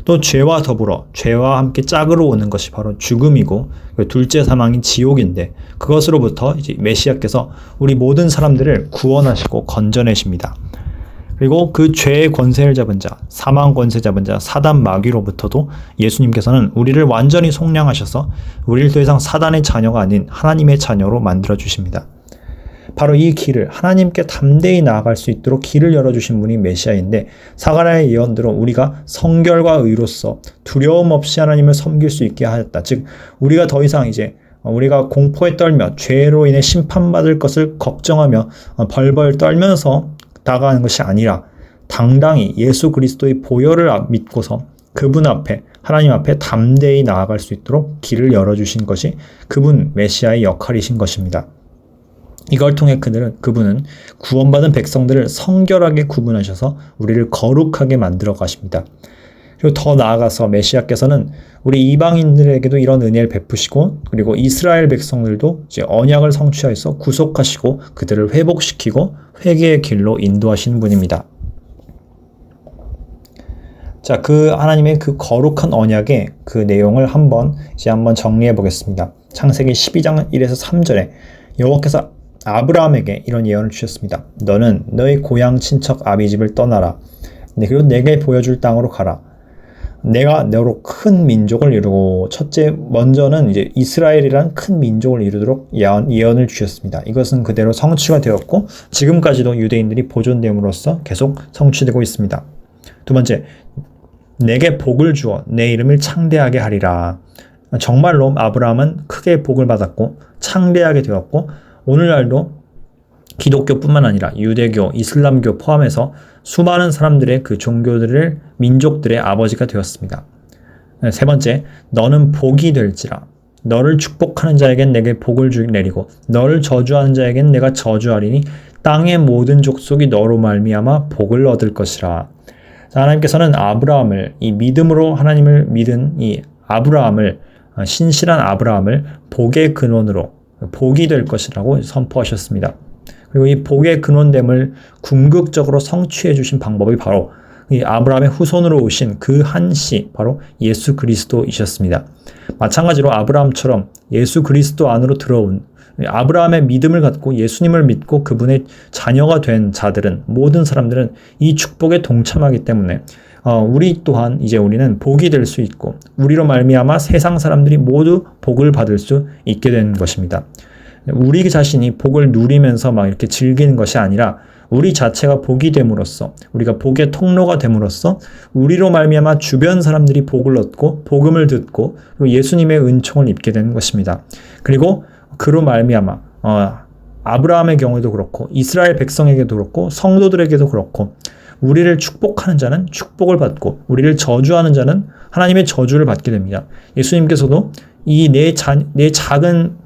또 죄와 더불어 죄와 함께 짝으로 오는 것이 바로 죽음이고 둘째 사망인 지옥인데 그것으로부터 이제 메시아께서 우리 모든 사람들을 구원하시고 건져내십니다. 그리고 그 죄의 권세를 잡은 자, 사망 권세 잡은 자, 사단 마귀로부터도 예수님께서는 우리를 완전히 속량하셔서 우리를 더 이상 사단의 자녀가 아닌 하나님의 자녀로 만들어 주십니다. 바로 이 길을 하나님께 담대히 나아갈 수 있도록 길을 열어주신 분이 메시아인데 사가랴의 예언대로 우리가 성결과 의로서 두려움 없이 하나님을 섬길 수 있게 하였다. 즉 우리가 더 이상 이제 우리가 공포에 떨며 죄로 인해 심판받을 것을 걱정하며 벌벌 떨면서 다가가는 것이 아니라 당당히 예수 그리스도의 보혈을 믿고서 그분 앞에 하나님 앞에 담대히 나아갈 수 있도록 길을 열어주신 것이 그분 메시아의 역할이신 것입니다. 이걸 통해 그분은 구원받은 백성들을 성결하게 구분하셔서 우리를 거룩하게 만들어 가십니다. 그리고 더 나아가서 메시아께서는 우리 이방인들에게도 이런 은혜를 베푸시고 그리고 이스라엘 백성들도 이제 언약을 성취하여서 구속하시고 그들을 회복시키고 회개의 길로 인도하시는 분입니다. 자, 그 하나님의 그 거룩한 언약의 그 내용을 한번 정리해 보겠습니다. 창세기 12장 1에서 3절에 여호와께서 아브라함에게 이런 예언을 주셨습니다. 너는 너의 고향 친척 아비집을 떠나라. 그리고 내게 보여줄 땅으로 가라. 내가 너로 큰 민족을 이루고 먼저는 이제 이스라엘이란 큰 민족을 이루도록 예언을 주셨습니다. 이것은 그대로 성취가 되었고 지금까지도 유대인들이 보존됨으로써 계속 성취되고 있습니다. 두 번째, 내게 복을 주어 내 이름을 창대하게 하리라. 정말로 아브라함은 크게 복을 받았고 창대하게 되었고 오늘날도 기독교뿐만 아니라 유대교, 이슬람교 포함해서 수많은 사람들의 그 종교들을 민족들의 아버지가 되었습니다. 세 번째, 너는 복이 될지라. 너를 축복하는 자에겐 내게 복을 내리고 너를 저주하는 자에겐 내가 저주하리니 땅의 모든 족속이 너로 말미암아 복을 얻을 것이라. 자, 하나님께서는 아브라함을 이 믿음으로 하나님을 믿은 이 아브라함을 신실한 아브라함을 복의 근원으로 복이 될 것이라고 선포하셨습니다. 그리고 이 복의 근원됨을 궁극적으로 성취해 주신 방법이 바로 이 아브라함의 후손으로 오신 그 한 씨, 바로 예수 그리스도이셨습니다. 마찬가지로 아브라함처럼 예수 그리스도 안으로 들어온 아브라함의 믿음을 갖고 예수님을 믿고 그분의 자녀가 된 자들은 모든 사람들은 이 축복에 동참하기 때문에 우리 또한 이제 우리는 복이 될 수 있고 우리로 말미암아 세상 사람들이 모두 복을 받을 수 있게 되는 것입니다. 우리 자신이 복을 누리면서 막 이렇게 즐기는 것이 아니라 우리 자체가 복이 됨으로써 우리가 복의 통로가 됨으로써 우리로 말미암아 주변 사람들이 복을 얻고 복음을 듣고 그리고 예수님의 은총을 입게 되는 것입니다. 그리고 그로 말미암아 아브라함의 경우에도 그렇고 이스라엘 백성에게도 그렇고 성도들에게도 그렇고 우리를 축복하는 자는 축복을 받고 우리를 저주하는 자는 하나님의 저주를 받게 됩니다. 예수님께서도 이 내 작은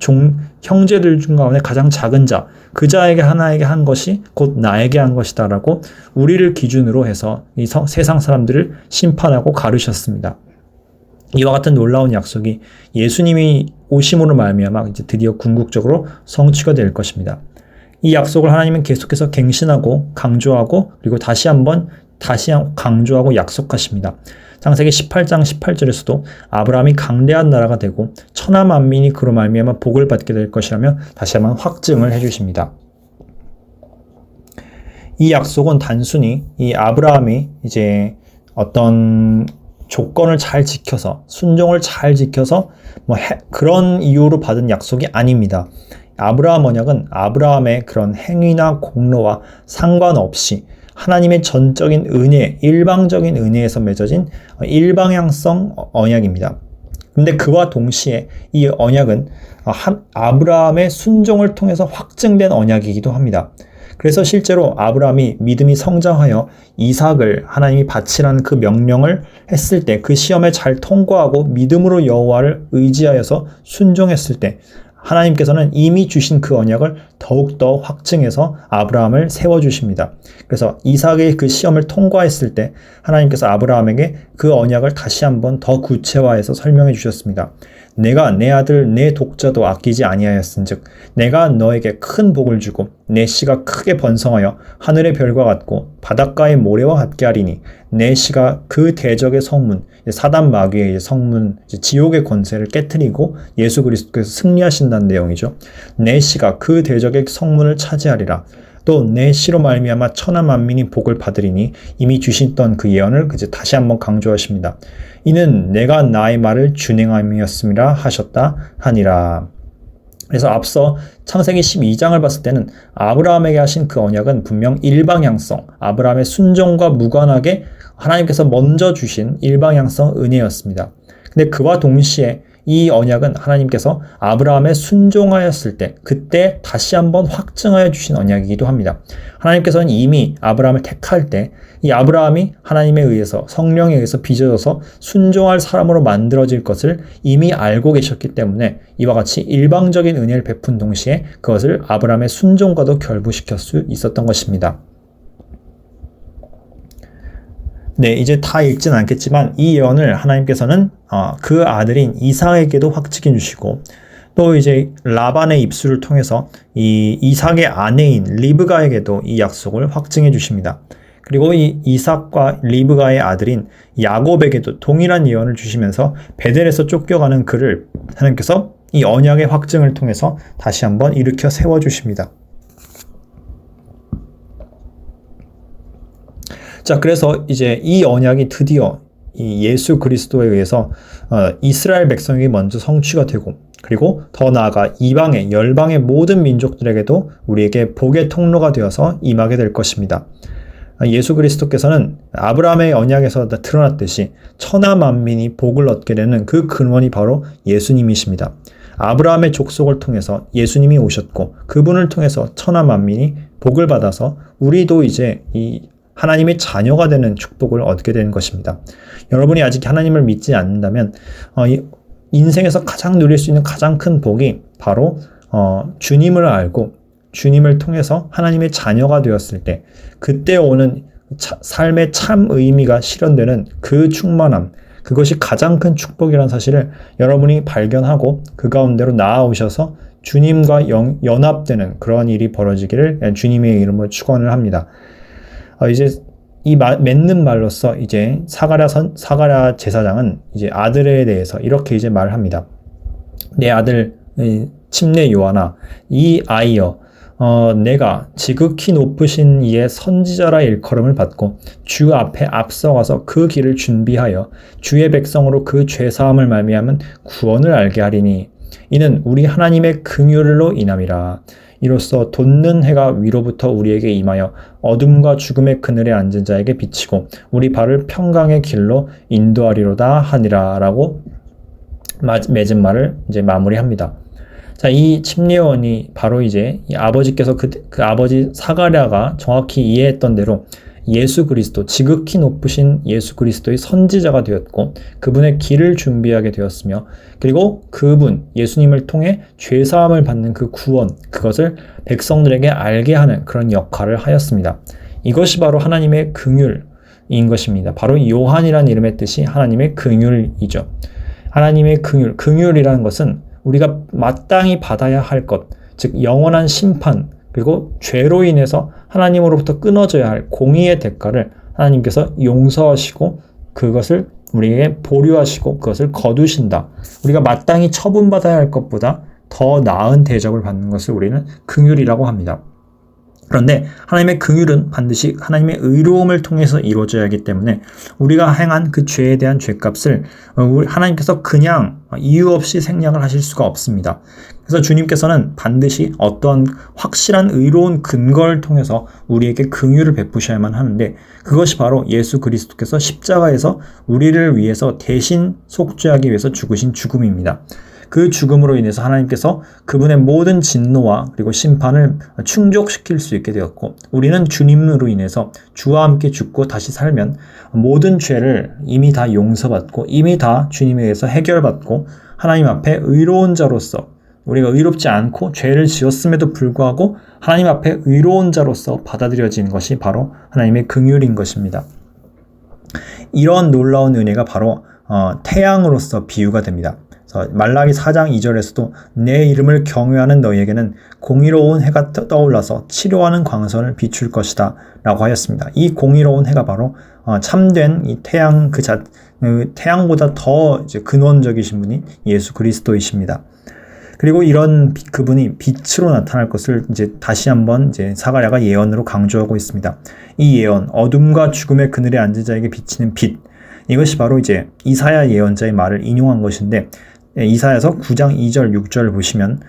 형제들 중 가운데 가장 작은 자, 그 자에게 하나에게 한 것이 곧 나에게 한 것이다 라고 우리를 기준으로 해서 이 세상 사람들을 심판하고 가르셨습니다. 이와 같은 놀라운 약속이 예수님이 오심으로 말미암아 이제 드디어 궁극적으로 성취가 될 것입니다. 이 약속을 하나님은 계속해서 갱신하고 강조하고 그리고 다시 강조하고 약속하십니다. 창세기 18장 18절에서도 아브라함이 강대한 나라가 되고 천하 만민이 그로 말미암아 복을 받게 될 것이라며 다시 한번 확증을 해주십니다. 이 약속은 단순히 이 아브라함이 이제 어떤 조건을 잘 지켜서 순종을 잘 지켜서 그런 이유로 받은 약속이 아닙니다. 아브라함 언약은 아브라함의 그런 행위나 공로와 상관없이 하나님의 전적인 은혜, 일방적인 은혜에서 맺어진 일방향성 언약입니다. 근데 그와 동시에 이 언약은 아브라함의 순종을 통해서 확증된 언약이기도 합니다. 그래서 실제로 아브라함이 믿음이 성장하여 이삭을 하나님이 바치라는 그 명령을 했을 때 그 시험에 잘 통과하고 믿음으로 여호와를 의지하여서 순종했을 때 하나님께서는 이미 주신 그 언약을 더욱더 확증해서 아브라함을 세워주십니다. 그래서 이삭의 그 시험을 통과했을 때 하나님께서 아브라함에게 그 언약을 다시 한번 더 구체화해서 설명해 주셨습니다. 내가 내 아들 내 독자도 아끼지 아니하였은즉 내가 너에게 큰 복을 주고 내 씨가 크게 번성하여 하늘의 별과 같고 바닷가의 모래와 같게 하리니 내 씨가 그 대적의 성문 사단 마귀의 성문 지옥의 권세를 깨트리고 예수 그리스도께서 승리하신다는 내용이죠. 내 씨가 그 대적의 성문을 차지하리라. 또 내 씨로 말미암아 천하 만민이 복을 받으리니 이미 주셨던 그 예언을 다시 한번 강조하십니다. 이는 내가 나의 말을 준행함이었음이라 하셨다 하니라. 그래서 앞서 창세기 12장을 봤을 때는 아브라함에게 하신 그 언약은 분명 일방향성, 아브라함의 순종과 무관하게 하나님께서 먼저 주신 일방향성 은혜였습니다. 근데 그와 동시에 이 언약은 하나님께서 아브라함에 순종하였을 때 그때 다시 한번 확증하여 주신 언약이기도 합니다. 하나님께서는 이미 아브라함을 택할 때 이 아브라함이 하나님에 의해서 성령에 의해서 빚어져서 순종할 사람으로 만들어질 것을 이미 알고 계셨기 때문에 이와 같이 일방적인 은혜를 베푼 동시에 그것을 아브라함의 순종과도 결부시킬 수 있었던 것입니다. 네, 이제 다 읽진 않겠지만 이 예언을 하나님께서는 그 아들인 이삭에게도 확증해 주시고 또 이제 라반의 입술을 통해서 이 이삭의 아내인 리브가에게도 이 약속을 확증해 주십니다. 그리고 이 이삭과 리브가의 아들인 야곱에게도 동일한 예언을 주시면서 베델에서 쫓겨가는 그를 하나님께서 이 언약의 확증을 통해서 다시 한번 일으켜 세워 주십니다. 자, 그래서 이제 이 언약이 드디어 이 예수 그리스도에 의해서 이스라엘 백성에게 먼저 성취가 되고 그리고 더 나아가 이방의 열방의 모든 민족들에게도 우리에게 복의 통로가 되어서 임하게 될 것입니다. 예수 그리스도께서는 아브라함의 언약에서 드러났듯이 천하 만민이 복을 얻게 되는 그 근원이 바로 예수님이십니다. 아브라함의 족속을 통해서 예수님이 오셨고 그분을 통해서 천하 만민이 복을 받아서 우리도 이제 이 하나님의 자녀가 되는 축복을 얻게 되는 것입니다. 여러분이 아직 하나님을 믿지 않는다면 인생에서 가장 누릴 수 있는 가장 큰 복이 바로 주님을 알고 주님을 통해서 하나님의 자녀가 되었을 때 그때 오는 삶의 참 의미가 실현되는 그 충만함, 그것이 가장 큰 축복이라는 사실을 여러분이 발견하고 그 가운데로 나아오셔서 주님과 연합되는 그런 일이 벌어지기를 주님의 이름으로 축원을 합니다. 이제 이 맺는 말로써 이제 사가랴 제사장은 이제 아들에 대해서 이렇게 이제 말을 합니다. 내 아들 침례 요한아, 이 아이여, 내가 지극히 높으신 이의 선지자라 일컬음을 받고 주 앞에 앞서가서 그 길을 준비하여 주의 백성으로 그 죄사함을 말미암은 구원을 알게 하리니 이는 우리 하나님의 긍휼로 인함이라. 이로써 돋는 해가 위로부터 우리에게 임하여 어둠과 죽음의 그늘에 앉은 자에게 비치고 우리 발을 평강의 길로 인도하리로다 하니라 라고 맺은 말을 이제 마무리합니다. 자, 이 침례요한이 바로 이제 이 아버지께서 그 아버지 사가랴가 정확히 이해했던 대로 예수 그리스도, 지극히 높으신 예수 그리스도의 선지자가 되었고 그분의 길을 준비하게 되었으며 그리고 그분, 예수님을 통해 죄사함을 받는 그 구원, 그것을 백성들에게 알게 하는 그런 역할을 하였습니다. 이것이 바로 하나님의 긍휼인 것입니다. 바로 요한이라는 이름의 뜻이 하나님의 긍휼이죠. 하나님의 긍휼이라는 것은 우리가 마땅히 받아야 할 것, 즉 영원한 심판, 그리고 죄로 인해서 하나님으로부터 끊어져야 할 공의의 대가를 하나님께서 용서하시고 그것을 우리에게 보류하시고 그것을 거두신다. 우리가 마땅히 처분받아야 할 것보다 더 나은 대접을 받는 것을 우리는 긍휼이라고 합니다. 그런데 하나님의 긍휼은 반드시 하나님의 의로움을 통해서 이루어져야 하기 때문에 우리가 행한 그 죄에 대한 죄값을 하나님께서 그냥 이유 없이 생략을 하실 수가 없습니다. 그래서 주님께서는 반드시 어떠한 확실한 의로운 근거를 통해서 우리에게 긍휼을 베푸셔야만 하는데 그것이 바로 예수 그리스도께서 십자가에서 우리를 위해서 대신 속죄하기 위해서 죽으신 죽음입니다. 그 죽음으로 인해서 하나님께서 그분의 모든 진노와 그리고 심판을 충족시킬 수 있게 되었고 우리는 주님으로 인해서 주와 함께 죽고 다시 살면 모든 죄를 이미 다 용서받고 이미 다 주님에 의해서 해결받고 하나님 앞에 의로운 자로서 우리가 의롭지 않고 죄를 지었음에도 불구하고 하나님 앞에 의로운 자로서 받아들여진 것이 바로 하나님의 긍휼인 것입니다. 이런 놀라운 은혜가 바로 태양으로서 비유가 됩니다. 그래서 말라기 4장 2절에서도 내 이름을 경외하는 너희에게는 공의로운 해가 떠올라서 치료하는 광선을 비출 것이다 라고 하였습니다. 이 공의로운 해가 바로 참된 이 태양 태양보다 더 이제 근원적이신 분이 예수 그리스도이십니다. 그리고 이런 그분이 빛으로 나타날 것을 이제 다시 한번 이제 사가랴가 예언으로 강조하고 있습니다. 이 예언, 어둠과 죽음의 그늘에 앉은 자에게 비치는 빛, 이것이 바로 이제 이사야 예언자의 말을 인용한 것인데, 이사야서 9장 2절 6절 보시면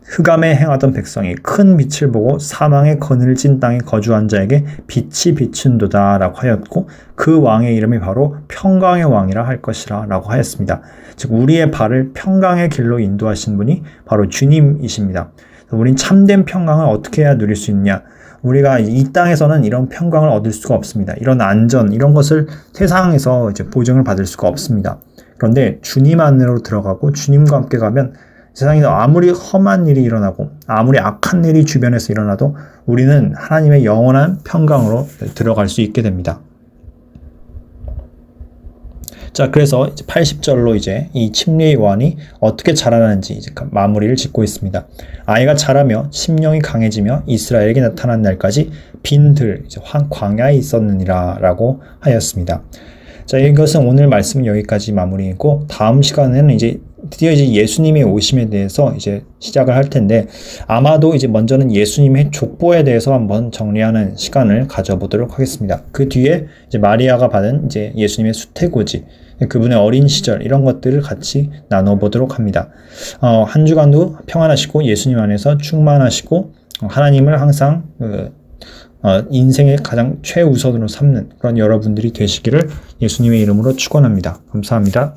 흑암에 행하던 백성이 큰 빛을 보고 사망의 그늘을 찐 땅에 거주한 자에게 빛이 비춘도다 라고 하였고, 그 왕의 이름이 바로 평강의 왕이라 할 것이라 라고 하였습니다. 즉 우리의 발을 평강의 길로 인도하신 분이 바로 주님이십니다. 우린 참된 평강을 어떻게 해야 누릴 수 있냐? 우리가 이 땅에서는 이런 평강을 얻을 수가 없습니다. 이런 안전, 이런 것을 세상에서 이제 보증을 받을 수가 없습니다. 그런데 주님 안으로 들어가고 주님과 함께 가면 세상에서 아무리 험한 일이 일어나고 아무리 악한 일이 주변에서 일어나도 우리는 하나님의 영원한 평강으로 들어갈 수 있게 됩니다. 자, 그래서 이제 80절로 이제 이 침례 요한이 어떻게 자라나는지 이제 마무리를 짓고 있습니다. 아이가 자라며 심령이 강해지며 이스라엘에게 나타난 날까지 빈들 이제 광야에 있었느니라 라고 하였습니다. 자, 이것은 오늘 말씀은 여기까지 마무리이고, 다음 시간에는 이제 드디어 이제 예수님의 오심에 대해서 이제 시작을 할 텐데, 아마도 이제 먼저는 예수님의 족보에 대해서 한번 정리하는 시간을 가져보도록 하겠습니다. 그 뒤에 이제 마리아가 받은 이제 예수님의 수태고지, 그분의 어린 시절, 이런 것들을 같이 나눠보도록 합니다. 한 주간도 평안하시고 예수님 안에서 충만하시고 하나님을 항상 인생의 가장 최우선으로 삼는 그런 여러분들이 되시기를 예수님의 이름으로 축원합니다. 감사합니다.